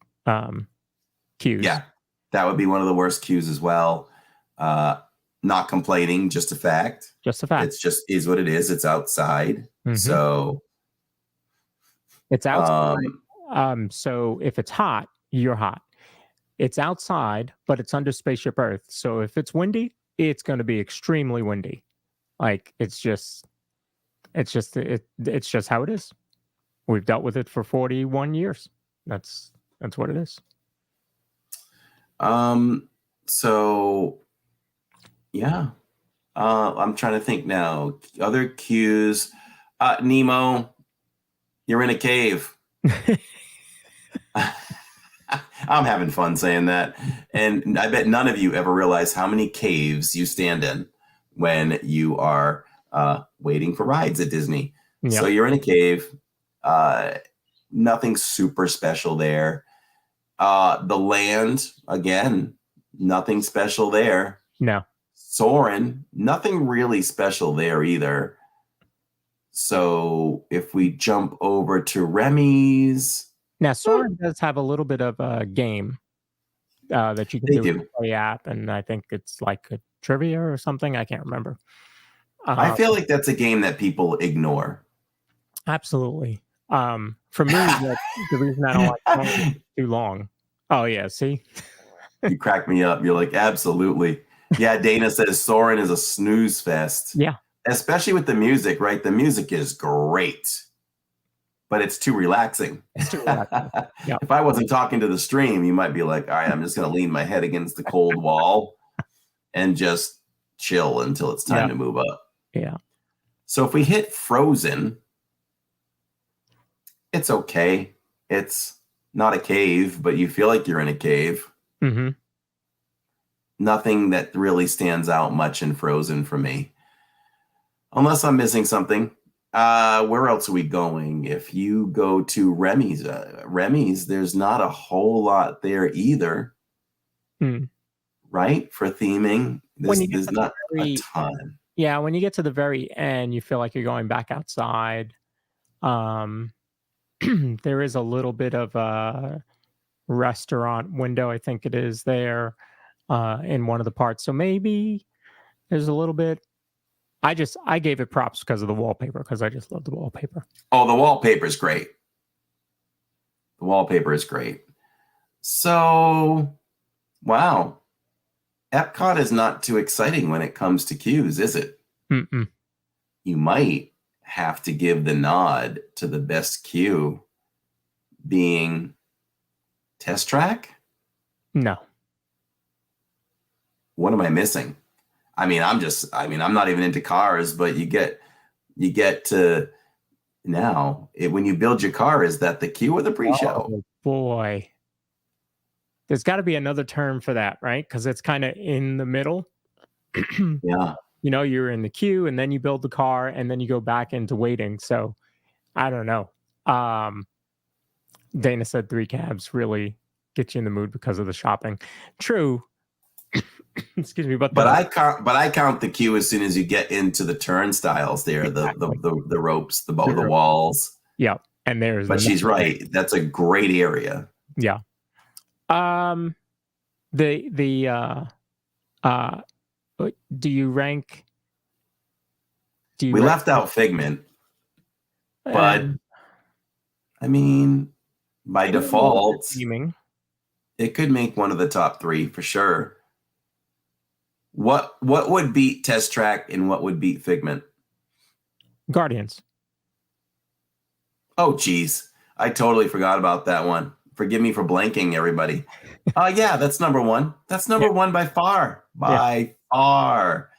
queues. Yeah, that would be one of the worst queues as well. Not complaining, just a fact. It's just is what it is. It's outside. Mm-hmm. So it's outside. So if it's hot, you're hot. It's outside, but it's under Spaceship Earth. So if it's windy, it's going to be extremely windy. Like it's just how it is. We've dealt with it for 41 years. That's what it is. So yeah. I'm trying to think now. Other cues. Nemo, you're in a cave. I'm having fun saying that. And I bet none of you ever realize how many caves you stand in when you are waiting for rides at Disney. Yep. So you're in a cave. Nothing super special there. The land, again, nothing special there. No. Soarin', nothing really special there either. So if we jump over to Remy's. Now, Soarin' does have a little bit of a game that you can do with the app, and I think it's like a trivia or something. I can't remember. I feel like that's a game that people ignore. Absolutely. For me, the reason I don't like it too long. Oh, yeah, see? You crack me up. You're like, absolutely. Yeah, Dana says Soarin' is a snooze fest. Yeah. Especially with the music, right? The music is great, but it's too relaxing. It's too relaxing. Yep. If I wasn't talking to the stream, you might be like, all right, I'm just going to lean my head against the cold wall and just chill until it's time to move up. Yeah. So if we hit Frozen, it's okay. It's not a cave, but you feel like you're in a cave. Mm-hmm. Nothing that really stands out much in Frozen for me. Unless I'm missing something. Where else are we going? If you go to Remy's, there's not a whole lot there either. Right? For theming. There's not a ton. Yeah, when you get to the very end, you feel like you're going back outside. There is a little bit of a restaurant window, I think it is there, in one of the parts. So maybe there's a little bit. I gave it props because of the wallpaper, because I just love the wallpaper. Oh, the wallpaper is great. The wallpaper is great. So, wow. Epcot is not too exciting when it comes to queues, is it? Mm-mm. You might have to give the nod to the best queue being Test Track? No. What am I missing? I'm not even into cars, but you get to now when you build your car, is that the queue or the pre-show? Oh, boy. There's got to be another term for that, right? Because it's kind of in the middle. Yeah. You're in the queue and then you build the car and then you go back into waiting. So I don't know. Dana said 3 cabs really get you in the mood because of the shopping. True. Excuse me, but I count the queue as soon as you get into the turnstiles there, exactly. the ropes, the walls. Yeah, and there's. But she's right. That's a great area. Yeah. Do you rank? We left out Figment, but I mean, by default, it could make one of the top 3 for sure. What would beat Test Track and what would beat Figment? Guardians. Oh, geez. I totally forgot about that one. Forgive me for blanking, everybody. Yeah, that's number 1. That's number 1 by far. By far.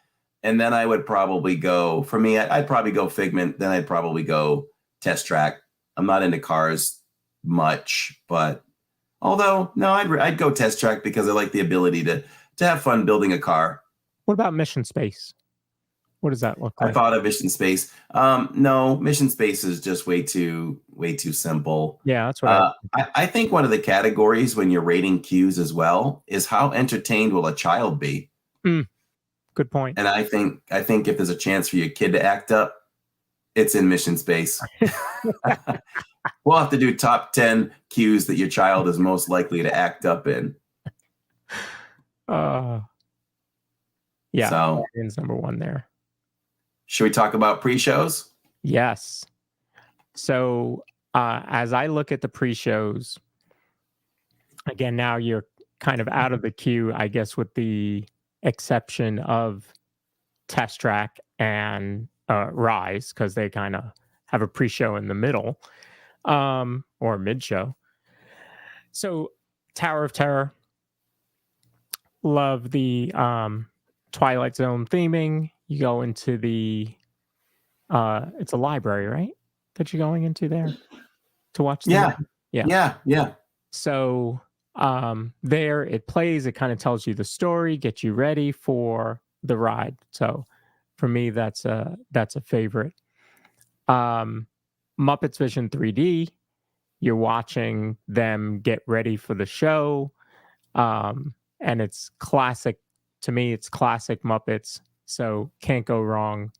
And then I would probably go, for me, I'd probably go Figment. Then I'd probably go Test Track. I'm not into cars much, but although, no, I'd go Test Track because I like the ability to have fun building a car. What about Mission Space? What does that look like? I thought of Mission Space. No, Mission Space is just way too simple. Yeah, that's what I think one of the categories when you're rating queues as well is how entertained will a child be. Good point. And I think if there's a chance for your kid to act up, it's in Mission Space. We'll have to do top 10 queues that your child is most likely to act up in. Yeah, so Guardians number 1 there. Should we talk about pre-shows? Yes. So as I look at the pre-shows, again, now you're kind of out of the queue, I guess, with the exception of Test Track and Rise, because they kind of have a pre-show in the middle or mid-show. So Tower of Terror, love the Twilight Zone theming. You go into the it's a library, right? That you're going into there to watch. Yeah. So there it plays. It kind of tells you the story, gets you ready for the ride. So for me, that's a favorite. Muppets Vision 3D. You're watching them get ready for the show, and it's classic. To me, it's classic Muppets. So can't go wrong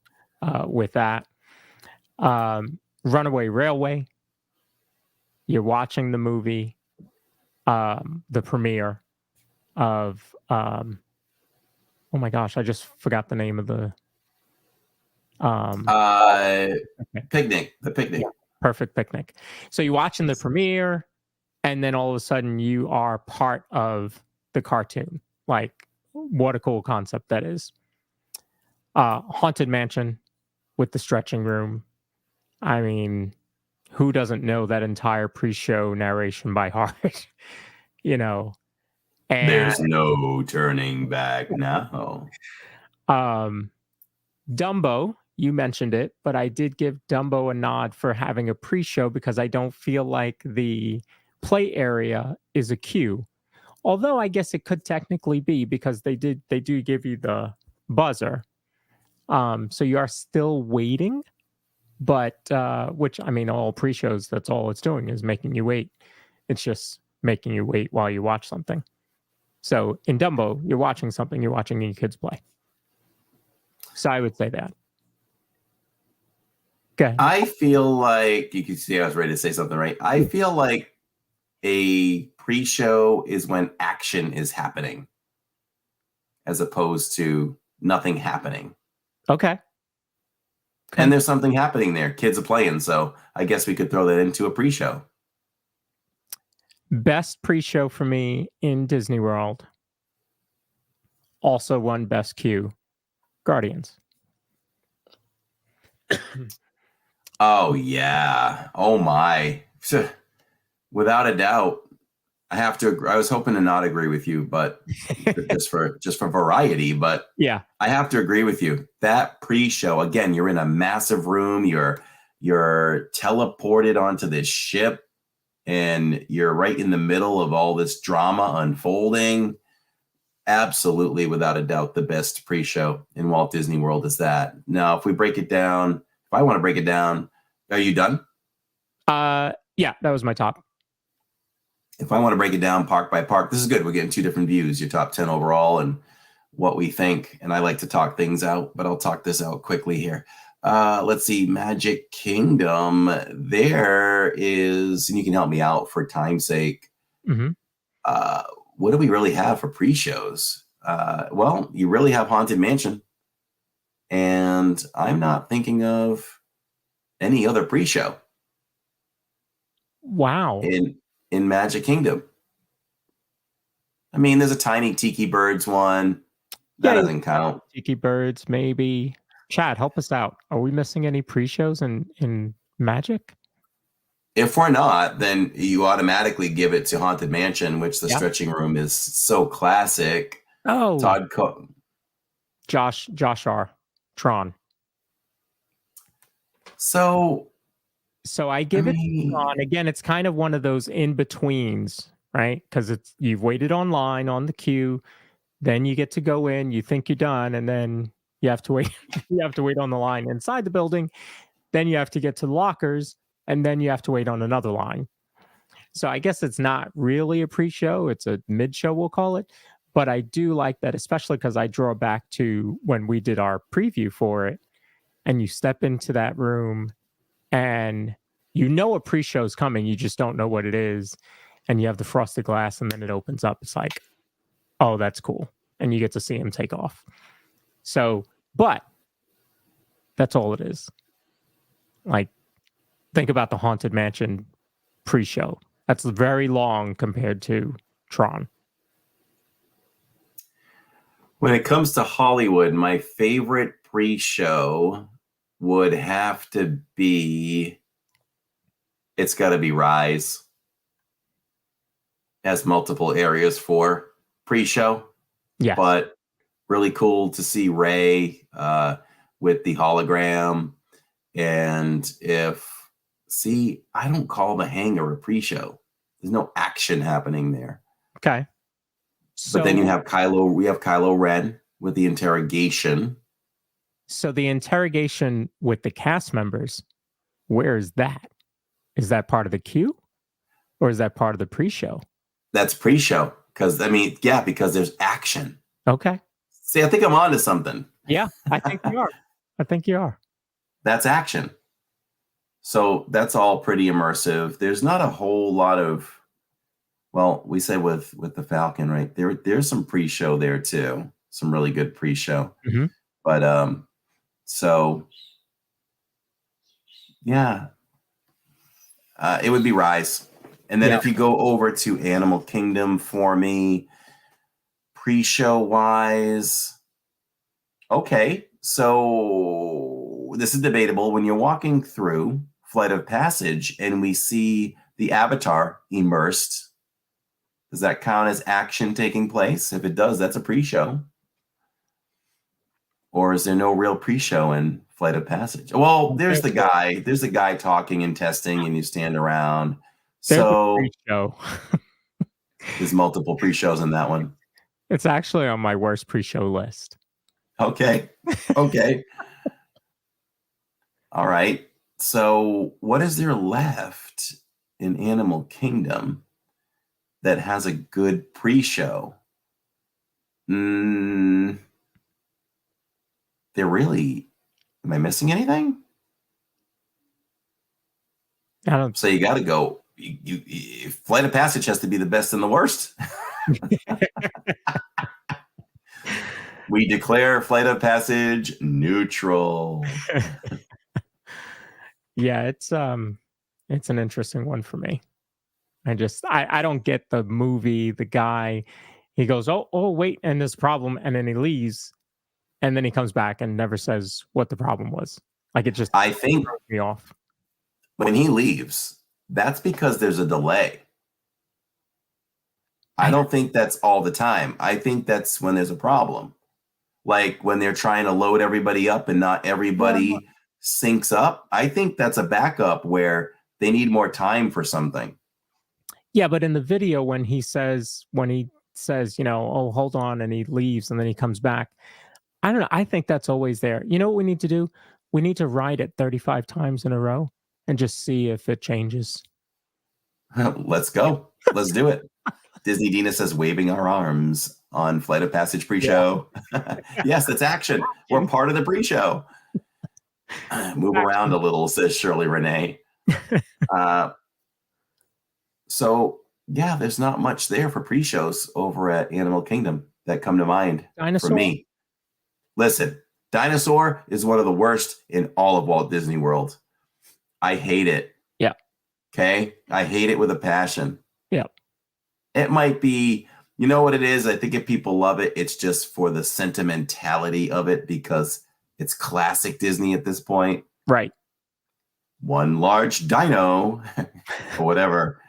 with that. Runaway Railway. You're watching the movie, the premiere of, oh my gosh, I just forgot the name of the... Picnic. The Picnic. Yeah, Perfect Picnic. So you're watching the premiere, and then all of a sudden you are part of the cartoon. Like, what a cool concept that is. Haunted Mansion with the stretching room. I mean, who doesn't know that entire pre-show narration by heart? And there's no turning back now. Dumbo, you mentioned it, but I did give Dumbo a nod for having a pre-show because I don't feel like the play area is a queue. Although I guess it could technically be because they do give you the buzzer. So you are still waiting, but which I mean, all pre-shows, that's all it's doing is making you wait. It's just making you wait while you watch something. So in Dumbo, you're watching something, you're watching your kids play. So I would say that. Okay. I feel like you can see I was ready to say something, right? I feel like a pre-show is when action is happening as opposed to nothing happening. Okay. And there's something happening there. Kids are playing, so I guess we could throw that into a pre-show. Best pre-show for me in Disney World. Also won Best Queue. Guardians. Oh, yeah. Oh, my. Without a doubt. I have to agree. I was hoping to not agree with you, but just for variety, but yeah, I have to agree with you. That pre-show, again, you're in a massive room, you're teleported onto this ship, and you're right in the middle of all this drama unfolding. Absolutely, without a doubt, the best pre-show in Walt Disney World is that. Now, if I want to break it down, are you done? Yeah, that was my top. If I want to break it down park by park, this is good. We're getting two different views, your top 10 overall and what we think. And I like to talk things out, but I'll talk this out quickly here. Let's see, Magic Kingdom. There is, and you can help me out for time's sake. Mm-hmm. What do we really have for pre-shows? Well, you really have Haunted Mansion. And I'm not thinking of any other pre-show. Wow. In Magic Kingdom. I mean, there's a tiny Tiki Birds one. That doesn't count. Tiki Birds, maybe. Chad, help us out. Are we missing any pre-shows in Magic? If we're not, then you automatically give it to Haunted Mansion, which the stretching room is so classic. Oh. Josh R. Tron. So I give it to Tron. Again, it's kind of one of those in-betweens, right? Because you've waited online on the queue, then you get to go in, you think you're done, and then you have to wait. You have to wait on the line inside the building. Then you have to get to the lockers, and then you have to wait on another line. So I guess it's not really a pre-show. It's a mid-show, we'll call it. But I do like that, especially because I draw back to when we did our preview for it, and you step into that room, and you know a pre-show is coming, you just don't know what it is. And you have the frosted glass, and then it opens up. It's like, oh, that's cool. And you get to see him take off. So, but that's all it is. Like, think about the Haunted Mansion pre-show. That's very long compared to Tron. When it comes to Hollywood, my favorite pre-show would have to be, it's got to be Rise. Has multiple areas for pre-show. Yeah. But really cool to see Ray with the hologram. And I don't call the hangar a pre-show. There's no action happening there. Okay. But then we have Kylo Ren with the interrogation. So the interrogation with the cast members, where is that? Is that part of the queue? Or is that part of the pre-show? That's pre-show. Because there's action. Okay. See, I think I'm onto something. Yeah, I think you are. That's action. So that's all pretty immersive. There's not a whole lot of, well, we say with the Falcon, right? There's some pre-show there too. Some really good pre-show. Mm-hmm. But so yeah. It would be Rise. And then if you go over to Animal Kingdom for me, pre-show wise, okay, so this is debatable. When you're walking through Flight of Passage and we see the Avatar immersed, does that count as action taking place? If it does, that's a pre-show. Or is there no real pre-show in Flight of Passage? Well, there's the guy talking and testing, and you stand around. So pre-show. There's multiple pre-shows in that one. It's actually on my worst pre-show list. Okay. Okay. All right. So what is there left in Animal Kingdom that has a good pre-show? There really, am I missing anything? I don't. So you got to go. Flight of Passage has to be the best and the worst. We declare Flight of Passage neutral. Yeah, it's an interesting one for me. I don't get the movie. The guy, he goes, oh wait, and there's a problem, and then he leaves, and then he comes back and never says what the problem was. Like, it just, I think throws me off. when he leaves, that's because there's a delay. I don't think that's all the time. I think that's when there's a problem. Like when they're trying to load everybody up and not everybody syncs up. I think that's a backup where they need more time for something. Yeah, but in the video, when he says, you know, oh, hold on, and he leaves and then he comes back, I don't know. I think that's always there. You know what we need to do? We need to ride it 35 times in a row and just see if it changes. Let's go. Let's do it. Disney Dina says, waving our arms on Flight of Passage pre-show. Yeah. Yes, it's action. We're part of the pre-show. Move around a little, says Shirley Renee. So, yeah, there's not much there for pre-shows over at Animal Kingdom that come to mind for me. Listen, Dinosaur is one of the worst in all of Walt Disney World. I hate it. Yeah. Okay? I hate it with a passion. Yeah. It might be, you know what it is? I think if people love it, it's just for the sentimentality of it because it's classic Disney at this point. Right. One large dino or whatever.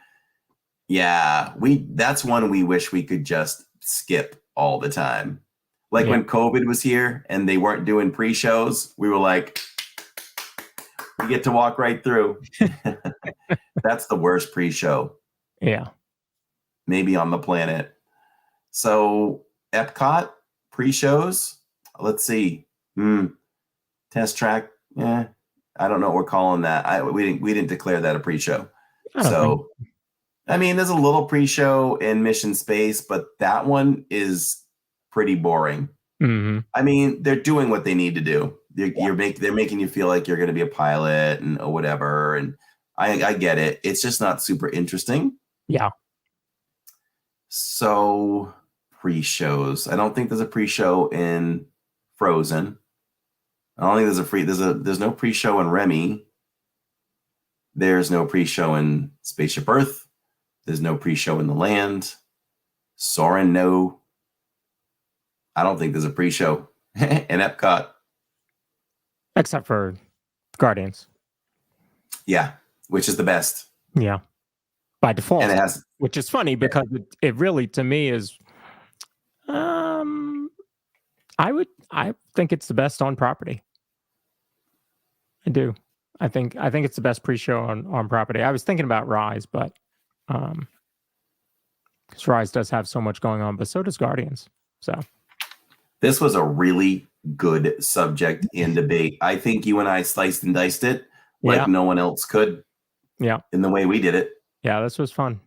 Yeah, that's one we wish we could just skip all the time. Like when COVID was here and they weren't doing pre-shows, we were like, we get to walk right through. That's the worst pre-show. Yeah. Maybe on the planet. So Epcot pre-shows, let's see. Test track. Yeah. I don't know what we're calling that. We didn't declare that a pre-show. So I mean, there's a little pre-show in Mission Space, but that one is pretty boring. Mm-hmm. I mean, they're doing what they need to do. They're making you feel like you're going to be a pilot and or whatever. And I get it. It's just not super interesting. Yeah. So pre-shows. I don't think there's a pre-show in Frozen. I don't think there's no pre-show in Remy. There's no pre-show in Spaceship Earth. There's no pre-show in the land. Soarin', no. I don't think there's a pre-show in Epcot. Except for Guardians. Yeah, which is the best. Yeah. By default. And it has, which is funny because it really, to me, is I think it's the best on property. I do. I think it's the best pre-show on property. I was thinking about Rise, but because Rise does have so much going on, but so does Guardians. So this was a really good subject in debate. I think you and I sliced and diced it like no one else could. Yeah. In the way we did it. Yeah, this was fun.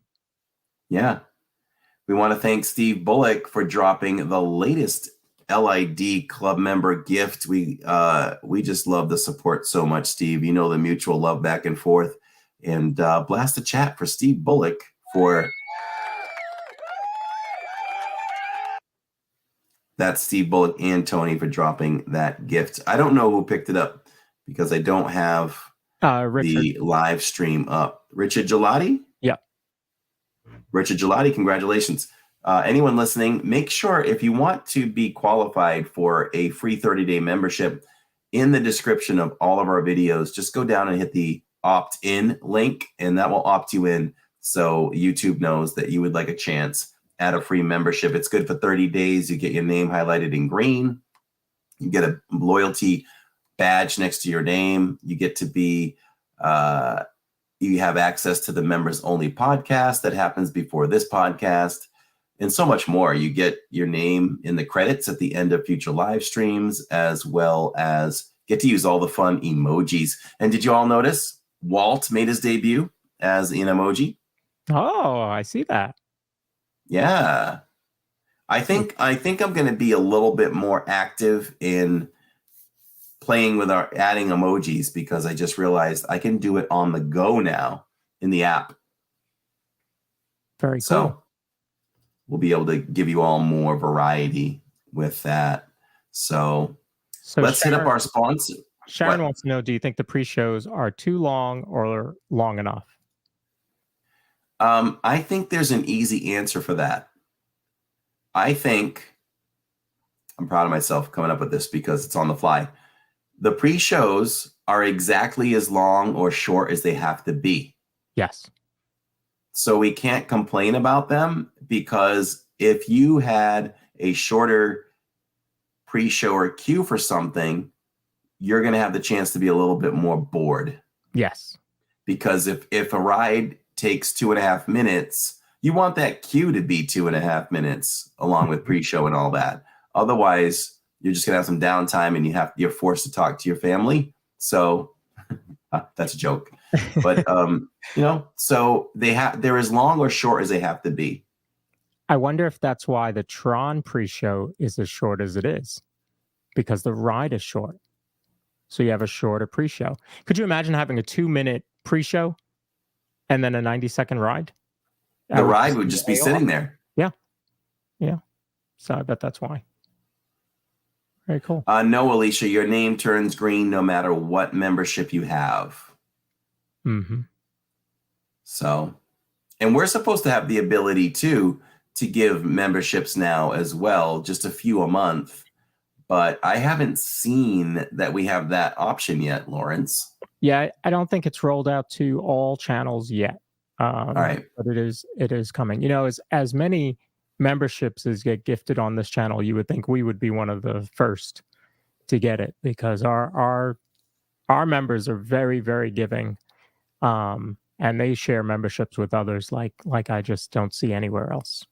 Yeah. We want to thank Steve Bullock for dropping the latest LID club member gift. We just love the support so much, Steve. You know, the mutual love back and forth. And blast the chat for Steve Bullock for that's Steve Bullock and Tony for dropping that gift. I don't know who picked it up because I don't have the live stream up. Richard Gelati? Yeah. Richard Gelati, congratulations. Anyone listening, make sure if you want to be qualified for a free 30-day membership, in the description of all of our videos, just go down and hit the opt-in link, and that will opt you in so YouTube knows that you would like a chance at a free membership. It's good for 30 days. You get your name highlighted in green. You get a loyalty badge next to your name. You get to be You have access to the members only podcast that happens before this podcast, and so much more. You get your name in the credits at the end of future live streams, as well as get to use all the fun emojis. And did you all notice Walt made his debut as an emoji? Oh, I see that. Yeah. I think I'm going to be a little bit more active in playing with our adding emojis, because I just realized I can do it on the go now in the app. Very So cool. we'll be able to give you all more variety with that. So let's hit up our sponsor. Sharon wants to know, do you think the pre-shows are too long or long enough? I think there's an easy answer for that. I think, I'm proud of myself coming up with this because it's on the fly. The pre-shows are exactly as long or short as they have to be. Yes. So we can't complain about them, because if you had a shorter pre-show or queue for something, you're going to have the chance to be a little bit more bored. Yes. Because if a ride takes 2.5 minutes, you want that queue to be 2.5 minutes along with pre-show and all that. Otherwise, you're just gonna have some downtime and you're forced to talk to your family. So that's a joke. But so they're as long or short as they have to be. I wonder if that's why the Tron pre-show is as short as it is, because the ride is short. So you have a shorter pre-show. Could you imagine having a 2-minute pre-show and then a 90-second ride? The ride would just be sitting there. Yeah. Yeah. So I bet that's why. Very cool. No, Alicia, your name turns green no matter what membership you have. Mm-hmm. So, and we're supposed to have the ability to give memberships now as well, just a few a month. But I haven't seen that we have that option yet, Lawrence. Yeah, I don't think it's rolled out to all channels yet. All right. But it is coming. As many memberships as get gifted on this channel, you would think we would be one of the first to get it, because our members are very, very giving, and they share memberships with others like I just don't see anywhere else.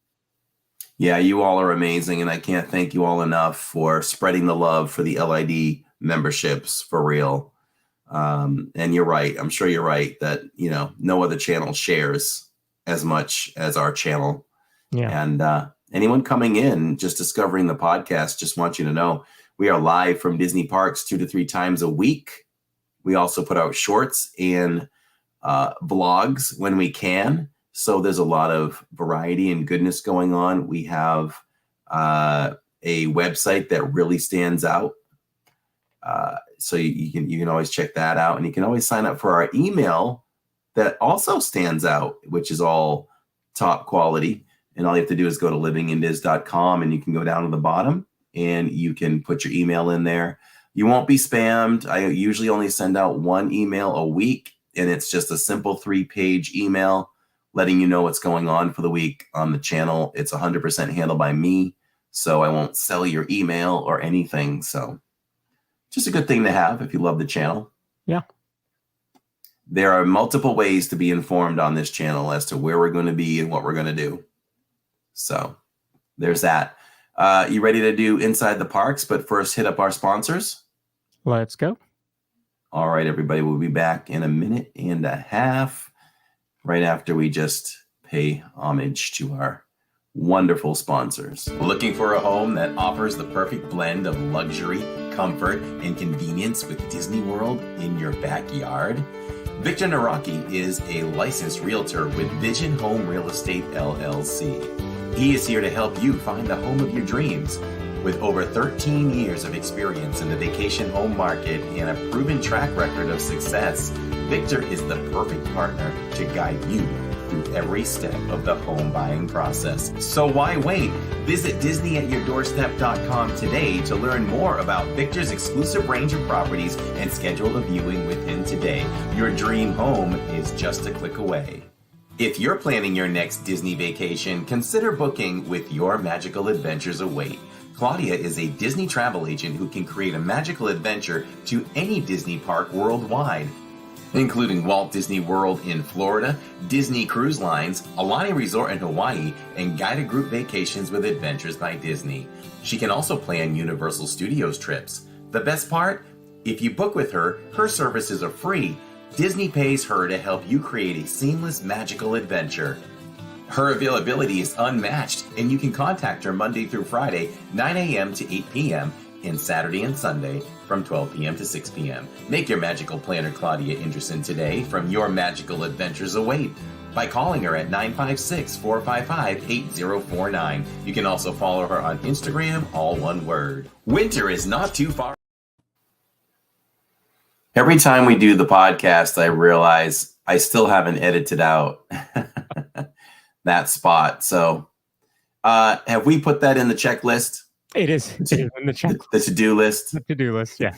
Yeah, you all are amazing, and I can't thank you all enough for spreading the love for the LID memberships, for real. And you're right. I'm sure you're right that, no other channel shares as much as our channel. Yeah. And anyone coming in, just discovering the podcast, just want you to know we are live from Disney parks 2 to 3 times a week. We also put out shorts and vlogs when we can. So there's a lot of variety and goodness going on. We have a website that really stands out. So you can always check that out, and you can always sign up for our email that also stands out, which is all top quality. And all you have to do is go to livingindiz.com, and you can go down to the bottom and you can put your email in there. You won't be spammed. I usually only send out 1 email a week, and it's just a simple 3-page email letting you know what's going on for the week on the channel. It's 100% handled by me, so I won't sell your email or anything. So just a good thing to have if you love the channel. Yeah. There are multiple ways to be informed on this channel as to where we're going to be and what we're going to do. So there's that. You ready to do Inside the Parks? But first, hit up our sponsors. Let's go. All right, everybody. We'll be back in a minute and a half, right after we just pay homage to our wonderful sponsors. Looking for a home that offers the perfect blend of luxury, comfort, and convenience with Disney World in your backyard? Victor Naraki is a licensed realtor with Vision Home Real Estate LLC. He is here to help you find the home of your dreams. With over 13 years of experience in the vacation home market and a proven track record of success, Victor is the perfect partner to guide you through every step of the home buying process. So why wait? Visit DisneyAtYourDoorstep.com today to learn more about Victor's exclusive range of properties and schedule a viewing with him today. Your dream home is just a click away. If you're planning your next Disney vacation, consider booking with Your Magical Adventures Await. Claudia is a Disney travel agent who can create a magical adventure to any Disney park worldwide. including Walt Disney World in Florida, Disney Cruise Lines, Alani Resort in Hawaii, and guided group vacations with Adventures by Disney. She can also plan Universal Studios trips. The best part? If you book with her, her services are free. Disney pays her to help you create a seamless, magical adventure. Her availability is unmatched, and you can contact her Monday through Friday, 9 a.m. to 8 p.m., and Saturday and Sunday from 12 p.m. to 6 p.m. Make your magical planner Claudia interesting today from Your Magical Adventures Await by calling her at 956-455-8049. You can also follow her on Instagram, all one word. Winter is not too far. Every time we do the podcast, I realize I still haven't edited out that spot. So have we put that in the checklist? It is in the check. The to-do list. The to-do list, yeah.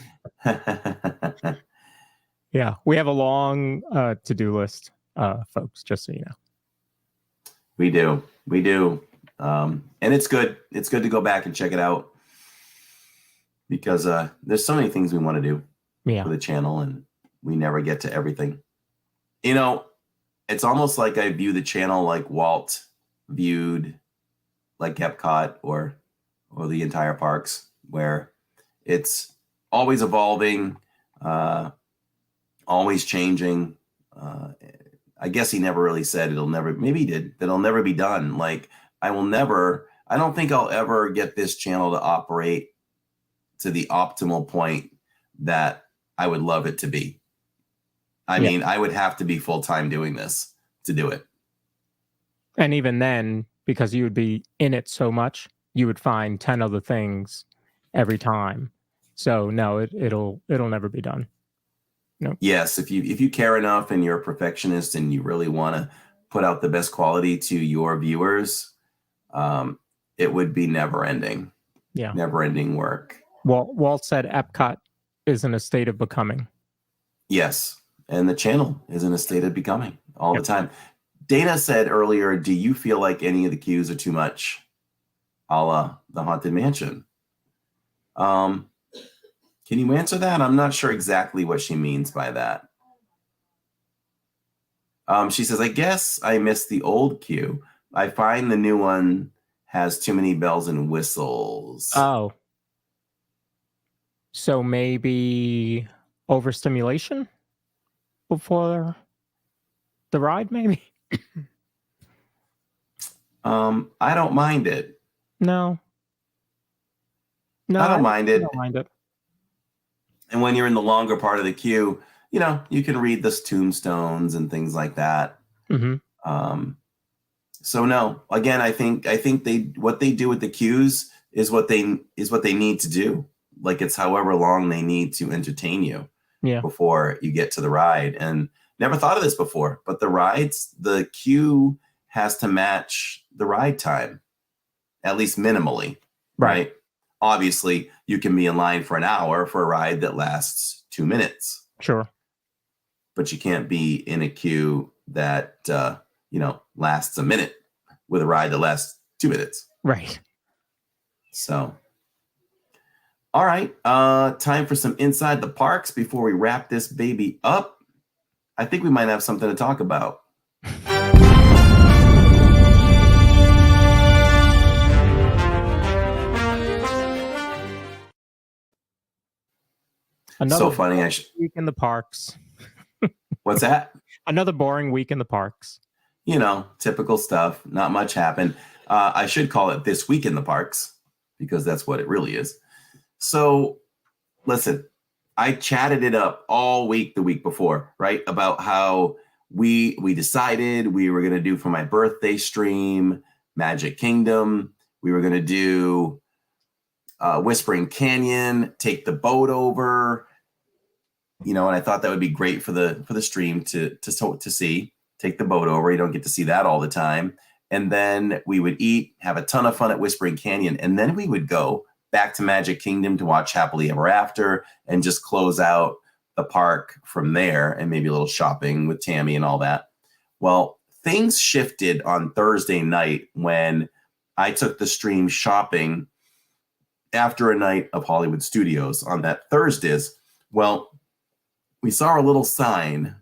Yeah, we have a long to-do list, folks, just so you know. We do. And it's good. It's good to go back and check it out because there's so many things we want to do for the channel, and we never get to everything. You know, it's almost like I view the channel like Walt viewed like Epcot or the entire parks, where it's always evolving, always changing. I guess he never really said maybe he did, that it'll never be done. Like I don't think I'll ever get this channel to operate to the optimal point that I would love it to be. I mean, I would have to be full-time doing this to do it. And even then, because you would be in it so much, you would find 10 other things every time. So no, it'll never be done. No. Yes, if you care enough and you're a perfectionist and you really want to put out the best quality to your viewers, it would be never ending. Yeah. Never ending work. Walt said Epcot is in a state of becoming. Yes. And the channel is in a state of becoming all the time. Dana said earlier, do you feel like any of the queues are too much? A la the Haunted Mansion. Can you answer that? I'm not sure exactly what she means by that. She says, I guess I missed the old queue. I find the new one has too many bells and whistles. Oh. So maybe overstimulation before the ride, maybe? I don't mind it. No, I don't mind it. I don't mind it. And when you're in the longer part of the queue, you know, you can read the tombstones and things like that. Mm-hmm. So no, again, I think what they do with the queues is what they need to do. Like it's however long they need to entertain you before you get to the ride. And never thought of this before, but the queue has to match the ride time, at least minimally, right? Obviously, you can be in line for an hour for a ride that lasts 2 minutes. Sure. But you can't be in a queue that, lasts a minute with a ride that lasts 2 minutes. Right. So, all right. Time for some Inside the Parks before we wrap this baby up. I think we might have something to talk about. Another so funny. Week in the parks. What's that? Another boring week in the parks. You know, typical stuff. Not much happened. I should call it This Week in the Parks because that's what it really is. So, listen, I chatted it up all week the week before, right? About how we decided we were going to do for my birthday stream, Magic Kingdom. We were going to do Whispering Canyon, take the boat over. You know, and I thought that would be great for the stream to see. Take the boat over. You don't get to see that all the time. And then we would eat, have a ton of fun at Whispering Canyon, and then we would go back to Magic Kingdom to watch Happily Ever After and just close out the park from there, and maybe a little shopping with Tammy and all that. Well, things shifted on Thursday night when I took the stream shopping after a night of Hollywood Studios on that Thursdays. Well, we saw a little sign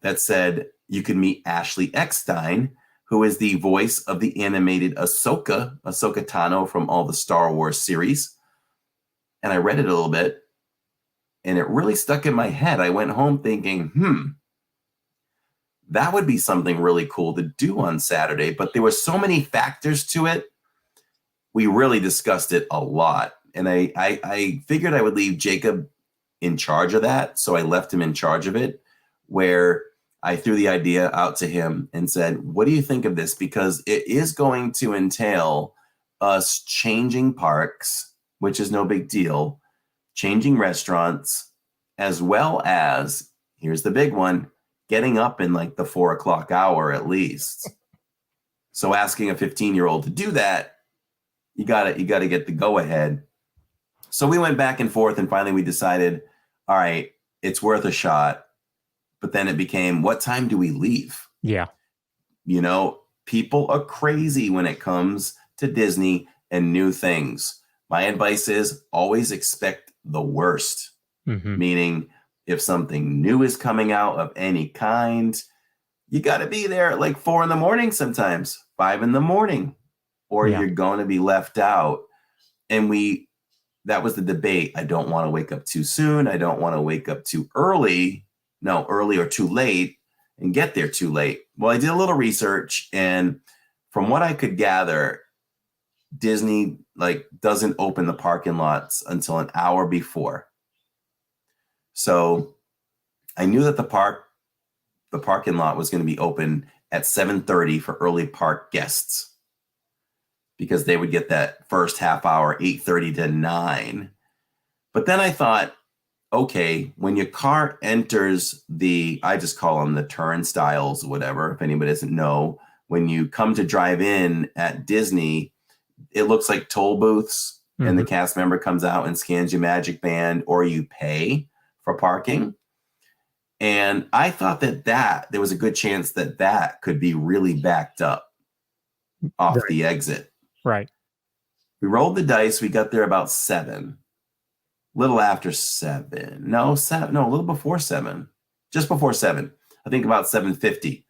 that said you could meet Ashley Eckstein, who is the voice of the animated Ahsoka Tano from all the Star Wars series. And I read it a little bit, and it really stuck in my head. I went home thinking, that would be something really cool to do on Saturday. But there were so many factors to it. We really discussed it a lot. And I figured I would leave Jacob in charge of that. So I left him in charge of it, where I threw the idea out to him and said, what do you think of this? Because it is going to entail us changing parks, which is no big deal, changing restaurants, as well as, here's the big one, getting up in like the 4 o'clock hour at least. So asking a 15-year-old to do that, you gotta get the go ahead. So we went back and forth, and finally we decided, all right, it's worth a shot. But then it became, what time do we leave? Yeah. You know, people are crazy when it comes to Disney and new things. My advice is always expect the worst. Meaning, if something new is coming out of any kind, you got to be there at like 4 a.m. sometimes, 5 a.m, or you're going to be left out. And that was the debate. I don't want to wake up too soon. I don't want to wake up too early. No, early or too late and get there too late. Well, I did a little research, and from what I could gather, Disney doesn't open the parking lots until an hour before. So I knew that the parking lot was going to be open at 7:30 for early park guests, because they would get that first half hour, 8:30 to 9. But then I thought, okay, when your car enters I just call them the turnstiles or whatever, if anybody doesn't know, when you come to drive in at Disney, it looks like toll booths, and the cast member comes out and scans your Magic Band, or you pay for parking. And I thought that there was a good chance that could be really backed up off the exit. Right. We rolled the dice. We got there about 7. Little after 7. No, a little before 7. Just before 7. I think about 7:50.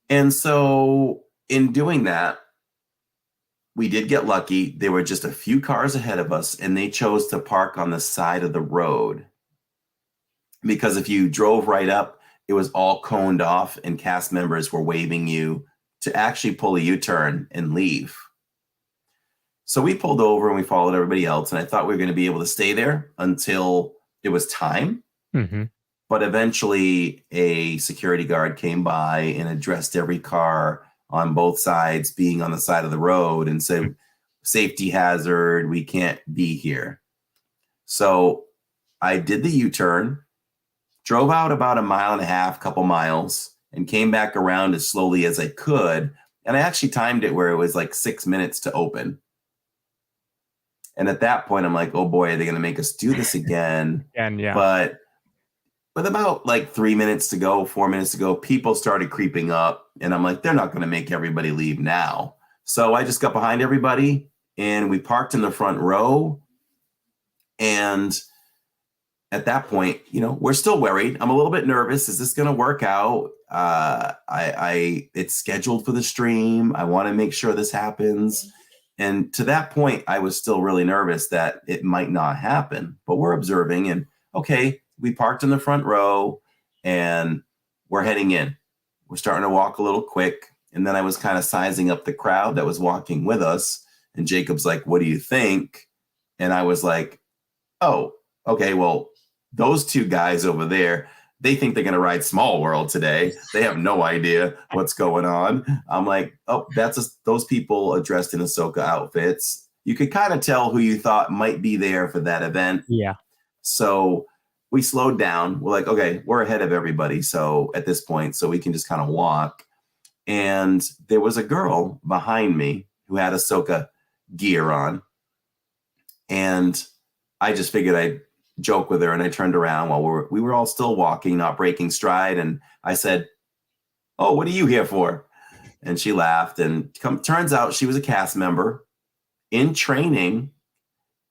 And so in doing that, we did get lucky. There were just a few cars ahead of us, and they chose to park on the side of the road. Because if you drove right up, it was all coned off, and cast members were waving you to actually pull a U-turn and leave. So we pulled over and we followed everybody else, and I thought we were going to be able to stay there until it was time. But eventually a security guard came by and addressed every car on both sides being on the side of the road and said, safety hazard, we can't be here. So I did the U-turn, drove out about 1.5 miles, couple miles, and came back around as slowly as I could. And I actually timed it where it was like 6 minutes to open. And at that point, I'm like, oh boy, are they going to make us do this again? But with about like 3 minutes to go, 4 minutes to go, people started creeping up. And I'm like, they're not going to make everybody leave now. So I just got behind everybody, and we parked in the front row. And at that point, we're still worried. I'm a little bit nervous. Is this going to work out? It's scheduled for the stream. I want to make sure this happens. And to that point, I was still really nervous that it might not happen. But we're observing, and okay, we parked in the front row, and we're heading in. We're starting to walk a little quick. And then I was kind of sizing up the crowd that was walking with us. And Jacob's like, what do you think? And I was like, oh, okay, well, those two guys over there, they think they're going to ride Small World today. They have no idea what's going on. I'm like, oh, those people dressed in Ahsoka outfits. You could kind of tell who you thought might be there for that event. Yeah. So we slowed down. We're like, okay, we're ahead of everybody. So at this point, so we can just kind of walk. And there was a girl behind me who had Ahsoka gear on. And I just figured I'd joke with her, and I turned around while we were all still walking, not breaking stride. And I said, oh, what are you here for? And she laughed, and turns out she was a cast member in training,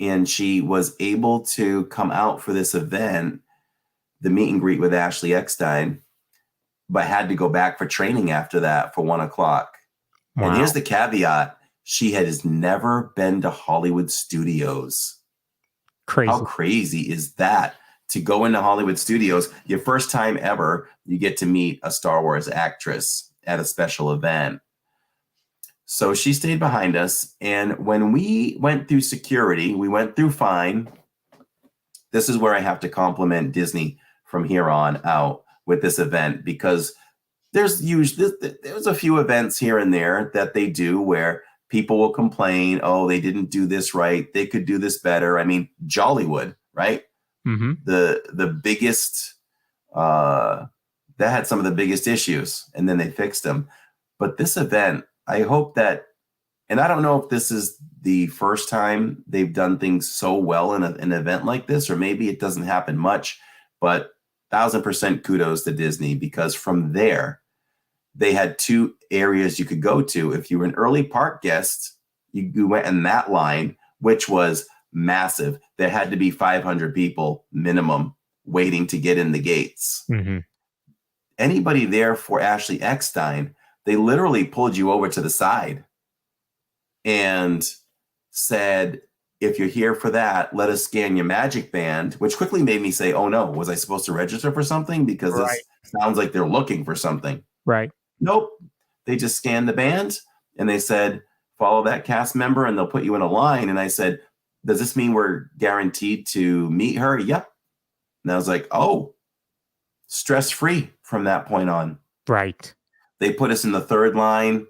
and she was able to come out for this event the meet and greet with Ashley Eckstein, but had to go back for training after that for 1 o'clock. Wow. And here's the caveat. She has never been to Hollywood studios. Crazy. How crazy is that? To go into Hollywood studios, your first time ever, you get to meet a Star Wars actress at a special event. So she stayed behind us. And when we went through security, we went through fine. This is where I have to compliment Disney from here on out with this event, because there's a few events here and there that they do where people will complain, oh, they didn't do this right. They could do this better. I mean, Jollywood, right? Mm-hmm. The biggest, that had some of the biggest issues, and then they fixed them. But this event, I hope that, and I don't know if this is the first time they've done things so well in an event like this, or maybe it doesn't happen much, but 1000% kudos to Disney, because from there, they had 2 areas you could go to. If you were an early park guest, you went in that line, which was massive. There had to be 500 people minimum waiting to get in the gates. Mm-hmm. Anybody there for Ashley Eckstein, they literally pulled you over to the side and said, if you're here for that, let us scan your magic band, which quickly made me say, oh no, was I supposed to register for something? Because Right. This sounds like they're looking for something. Right. Nope. They just scanned the band and they said, follow that cast member and they'll put you in a line. And I said, does this mean we're guaranteed to meet her? Yep. And I was like, oh, stress-free from that point on. Right. They put us in the 3rd line.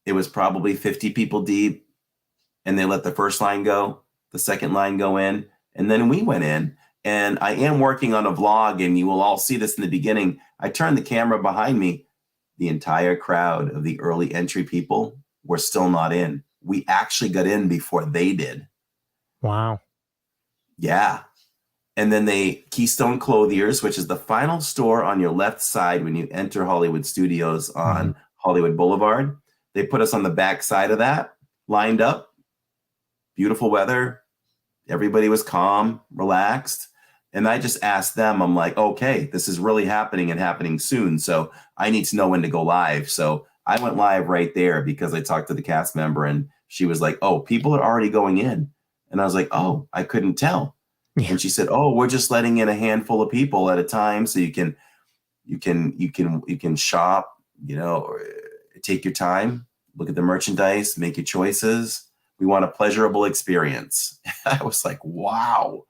It was probably 50 people deep. And they let the first line go, the second line go in. And then we went in. And I am working on a vlog, and you will all see this in the beginning. I turned the camera behind me. The entire crowd of the early entry people were still not in. We actually got in before they did. Wow. Yeah. And then they Keystone Clothiers, which is the final store on your left side when you enter Hollywood Studios on Hollywood Boulevard. They put us on the back side of that, lined up. Beautiful weather. Everybody was calm, relaxed. And I just asked them, I'm like, okay, this is really happening and happening soon. So I need to know when to go live. So I went live right there because I talked to the cast member and she was like, oh, people are already going in. And I was like, oh, I couldn't tell. Yeah. And she said, oh, we're just letting in a handful of people at a time. So you can shop, or take your time, look at the merchandise, make your choices. We want a pleasurable experience. I was like, wow.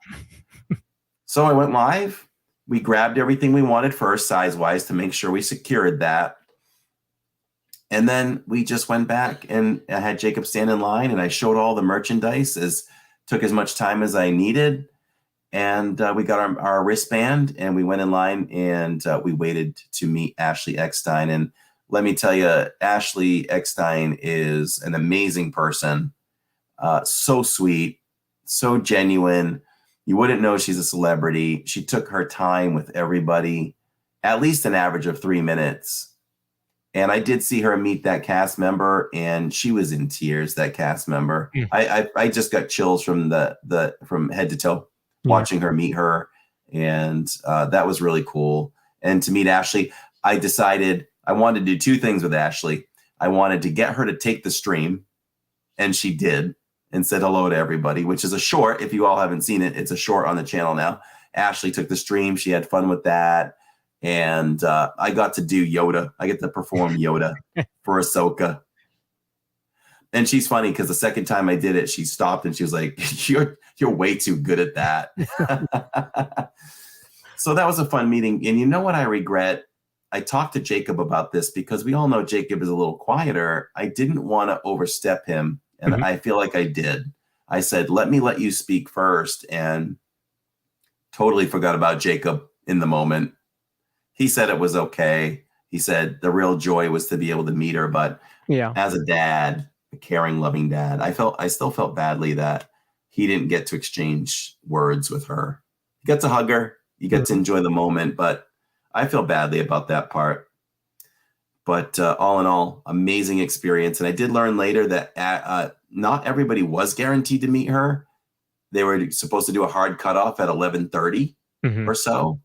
So I went live. We grabbed everything we wanted first, size-wise, to make sure we secured that. And then we just went back, and I had Jacob stand in line, and I showed all the merchandise, took as much time as I needed. And we got our wristband, and we went in line, and we waited to meet Ashley Eckstein. And let me tell you, Ashley Eckstein is an amazing person. So sweet, so genuine. You wouldn't know she's a celebrity. She took her time with everybody, at least an average of 3 minutes. And I did see her meet that cast member, and she was in tears, that cast member. I just got chills from from head to toe watching her meet her. And that was really cool. And to meet Ashley, I decided I wanted to do 2 things with Ashley. I wanted to get her to take the stream, and she did, and said hello to everybody, which is a short. If you all haven't seen it, it's a short on the channel now. Ashley took the stream. She had fun with that. And I got to do Yoda. I get to perform Yoda for Ahsoka. And she's funny because the second time I did it, she stopped and she was like, you're way too good at that. So that was a fun meeting. And you know what I regret? I talked to Jacob about this because we all know Jacob is a little quieter. I didn't want to overstep him. And I feel like I did. I said, let you speak first, and totally forgot about Jacob in the moment. He said it was okay. He said the real joy was to be able to meet her. But as a dad, a caring, loving dad, I still felt badly that he didn't get to exchange words with her. You get to hug her. You get to enjoy the moment. But I feel badly about that part. But all in all, amazing experience. And I did learn later that not everybody was guaranteed to meet her. They were supposed to do a hard cutoff at 11:30 or so.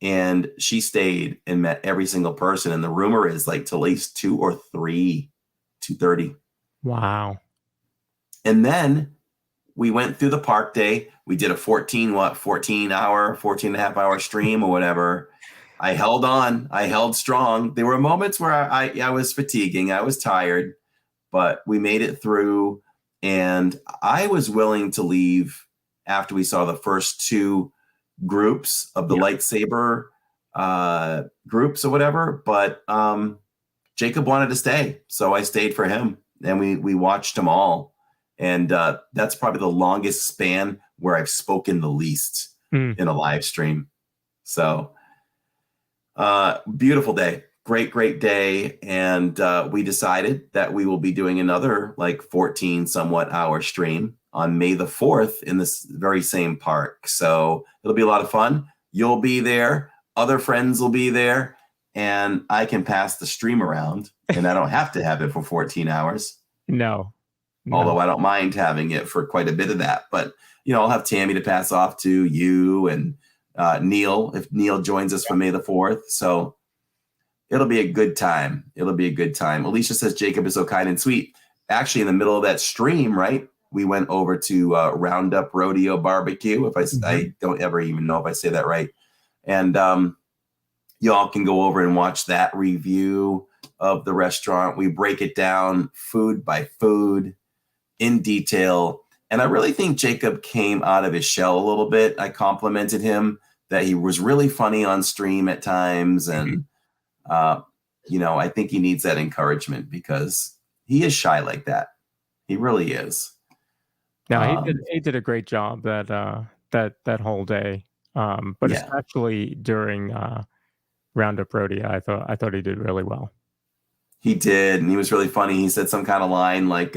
And she stayed and met every single person. And the rumor is like till at least 2 or 3, 2:30. Wow. And then we went through the park day. We did a 14 and a half hour stream or whatever. I held on. I held strong. There were moments where I was fatiguing. I was tired, but we made it through. And I was willing to leave after we saw the first 2 groups of the lightsaber groups or whatever. But Jacob wanted to stay. So I stayed for him. And we watched them all. And that's probably the longest span where I've spoken the least in a live stream. So beautiful day. Great day. And we decided that we will be doing another like 14 somewhat hour stream on May the 4th in this very same park. So it'll be a lot of fun. You'll be there. Other friends will be there. And I can pass the stream around and I don't have to have it for 14 hours. No. Although I don't mind having it for quite a bit of that. But, I'll have Tammy to pass off to, you and Neil, if Neil joins us for May the 4th. So it'll be a good time. Alicia says Jacob is so kind and sweet. Actually, in the middle of that stream, right, we went over to Roundup Rodeo Barbecue. I don't ever even know if I say that right. And y'all can go over and watch that review of the restaurant. We break it down food by food in detail. And I really think Jacob came out of his shell a little bit. I complimented him that he was really funny on stream at times. And, I think he needs that encouragement because he is shy like that. He really is. No, he did a great job that whole day. But especially during Roundup Rodeo, I thought he did really well. He did, and he was really funny. He said some kind of line like,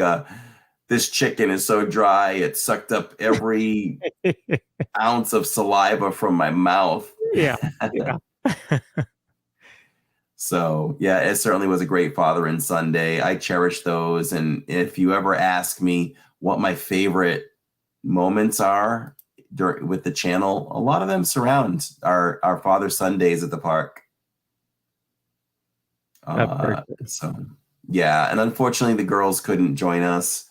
this chicken is so dry, it sucked up every ounce of saliva from my mouth. Yeah. So, it certainly was a great father and son day. I cherish those. And if you ever ask me what my favorite moments are with the channel, a lot of them surround our father-son days at the park. And unfortunately the girls couldn't join us.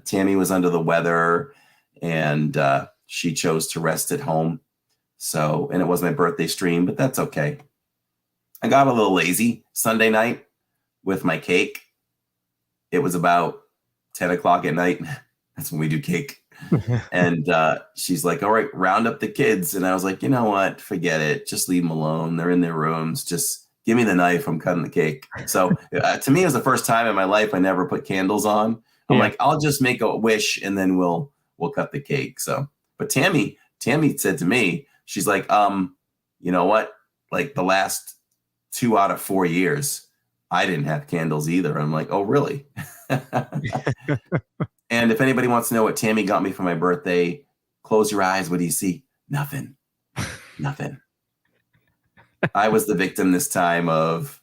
Tammy was under the weather and she chose to rest at home. So, and it was my birthday stream, but that's okay. I got a little lazy Sunday night with my cake. It was about 10 o'clock at night. That's when we do cake. And she's like, all right, round up the kids. And I was like, you know what? Forget it. Just leave them alone. They're in their rooms. Just give me the knife. I'm cutting the cake. So to me, it was the first time in my life I never put candles on. I'm like, I'll just make a wish and then we'll cut the cake. So, but Tammy said to me, she's like, you know what? Like the last 2 out of 4 years, I didn't have candles either. I'm like, oh, really? And if anybody wants to know what Tammy got me for my birthday, close your eyes. What do you see? Nothing. I was the victim this time of,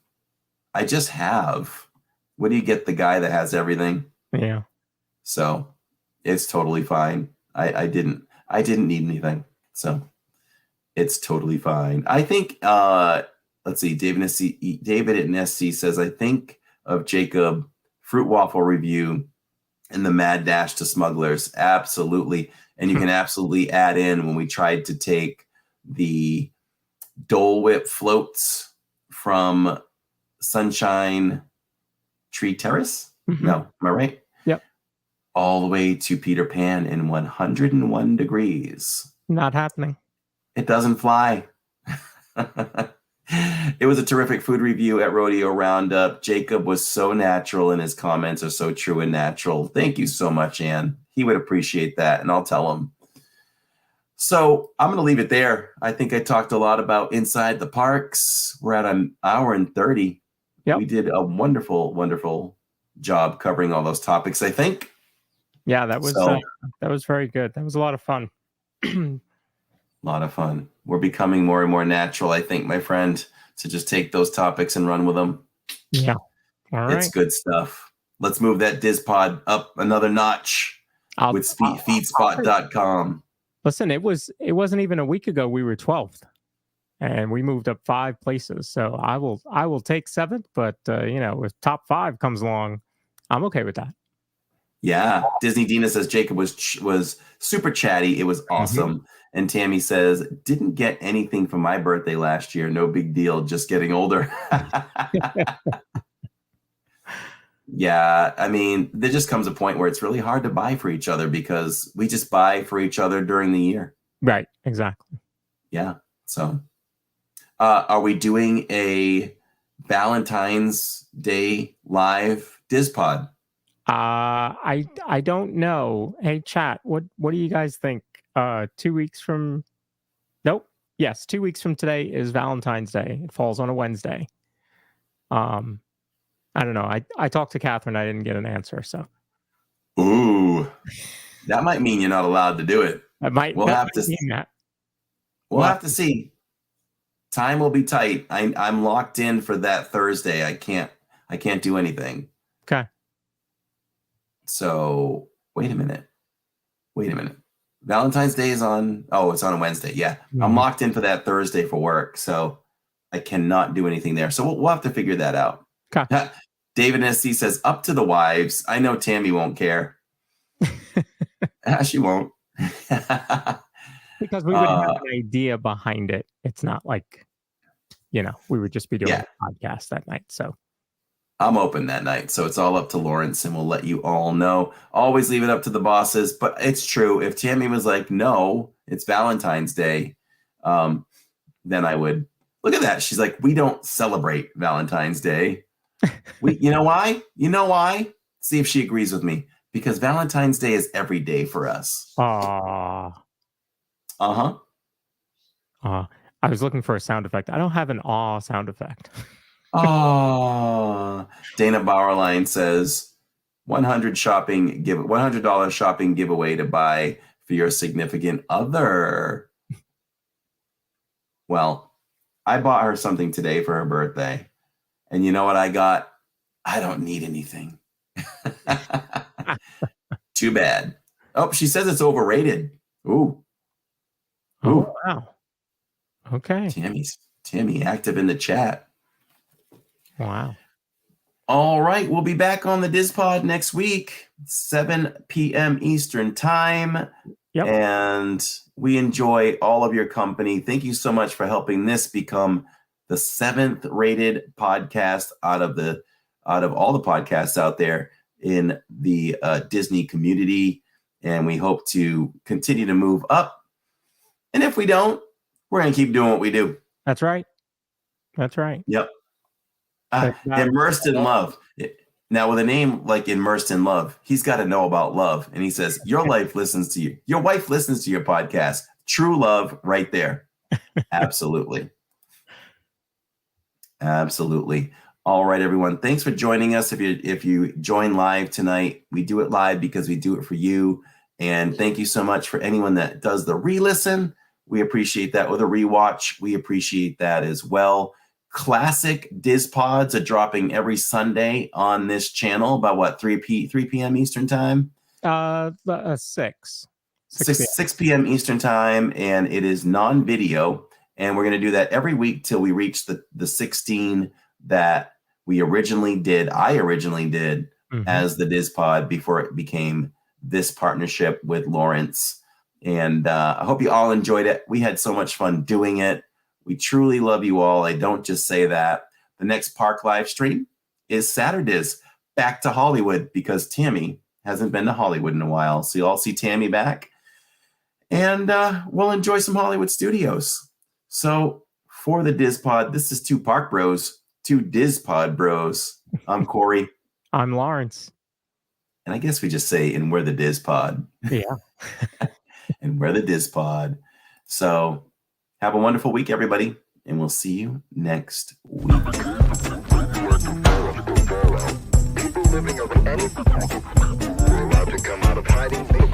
I just have. What do you get the guy that has everything? Yeah. So it's totally fine. I didn't need anything. So it's totally fine. I think, let's see, David at SC says, I think of Jacob fruit waffle review and the mad dash to smugglers. Absolutely. And you can absolutely add in when we tried to take the Dole Whip floats from Sunshine Tree Terrace. No, am I right? Yep. All the way to Peter Pan in 101 degrees. Not happening. It doesn't fly. It was a terrific food review at Rodeo Roundup. Jacob was so natural and his comments are so true and natural. Thank you so much, Ann. He would appreciate that, and I'll tell him. So I'm going to leave it there. I think I talked a lot about inside the parks. We're at an hour and 30. Yep. We did a wonderful, wonderful job covering all those topics, I think. Yeah, that was very good. That was a lot of fun. A lot of fun. We're becoming more and more natural, I think, my friend, to just take those topics and run with them. Yeah. All right. It's good stuff. Let's move that DIZ Pod up another notch with feedspot.com. Listen, it wasn't even a week ago we were 12th. and we moved up 5 places. So I will take 7th, but if top 5 comes along, I'm okay with that. Yeah, Disney Dina says Jacob was super chatty. It was awesome. And Tammy says, didn't get anything for my birthday last year. No big deal. Just getting older. Yeah, I mean, there just comes a point where it's really hard to buy for each other because we just buy for each other during the year. Right, exactly. Yeah. So are we doing a Valentine's Day live DIZ Pod? I don't know. Hey, chat, what do you guys think? 2 weeks from... Nope. Yes, 2 weeks from today is Valentine's Day. It falls on a Wednesday. I don't know. I talked to Catherine. I didn't get an answer. So, ooh, that might mean you're not allowed to do it. We'll have to see. Time will be tight. I'm locked in for that Thursday. I can't do anything. Okay. So wait a minute. Valentine's Day is on. Oh, it's on a Wednesday. Yeah, I'm locked in for that Thursday for work, so I cannot do anything there. So we'll have to figure that out. Okay. David SC says, up to the wives. I know Tammy won't care. She won't. Because we would have an idea behind it. It's not like, we would just be doing a podcast that night. So I'm open that night. So it's all up to Lawrence, and we'll let you all know. Always leave it up to the bosses. But it's true. If Tammy was like, no, it's Valentine's Day, then I would. Look at that. She's like, we don't celebrate Valentine's Day. You know why? See if she agrees with me. Because Valentine's Day is every day for us. I was looking for a sound effect. I don't have an sound effect. Dana Bauerlein says $100 shopping giveaway to buy for your significant other. Well, I bought her something today for her birthday. And you know what I got? I don't need anything. Too bad. Oh, she says it's overrated. Ooh. Oh, wow. Okay. Tammy active in the chat. Wow. All right. We'll be back on the DIZ Pod next week, 7 p.m. Eastern time. Yep. And we enjoy all of your company. Thank you so much for helping this become the 7th rated podcast out of all the podcasts out there in the Disney community. And we hope to continue to move up. And if we don't, we're going to keep doing what we do. That's right. Yep. Immersed in love. Now, with a name like Immersed in Love, he's got to know about love. And he says, your wife listens to you. Your wife listens to your podcast. True love right there. Absolutely. Absolutely. All right, everyone. Thanks for joining us. If you join live tonight, we do it live because we do it for you. And thank you so much for anyone that does the re-listen. We appreciate that. Or the rewatch. We appreciate that as well. Classic DIZ Pods are dropping every Sunday on this channel about 3 p.m. Eastern time? 6 p.m. Eastern time, and it is non-video. And we're going to do that every week till we reach the 16 that I originally did as the DIZ Pod before it became this partnership with Lawrence. And I hope you all enjoyed it. We had so much fun doing it. We truly love you all. I don't just say that. The next park live stream is Saturdays back to Hollywood because Tammy hasn't been to Hollywood in a while. So you'll all see Tammy back. And we'll enjoy some Hollywood studios. So for the DIZ Pod, this is 2 Park Bros, 2 DIZ Pod Bros. I'm Corey. I'm Lawrence. And I guess we just say, and we're the DIZ Pod. Yeah. And we're the DIZ Pod. So have a wonderful week, everybody. And we'll see you next week. People living over any. We're allowed to come out of hiding.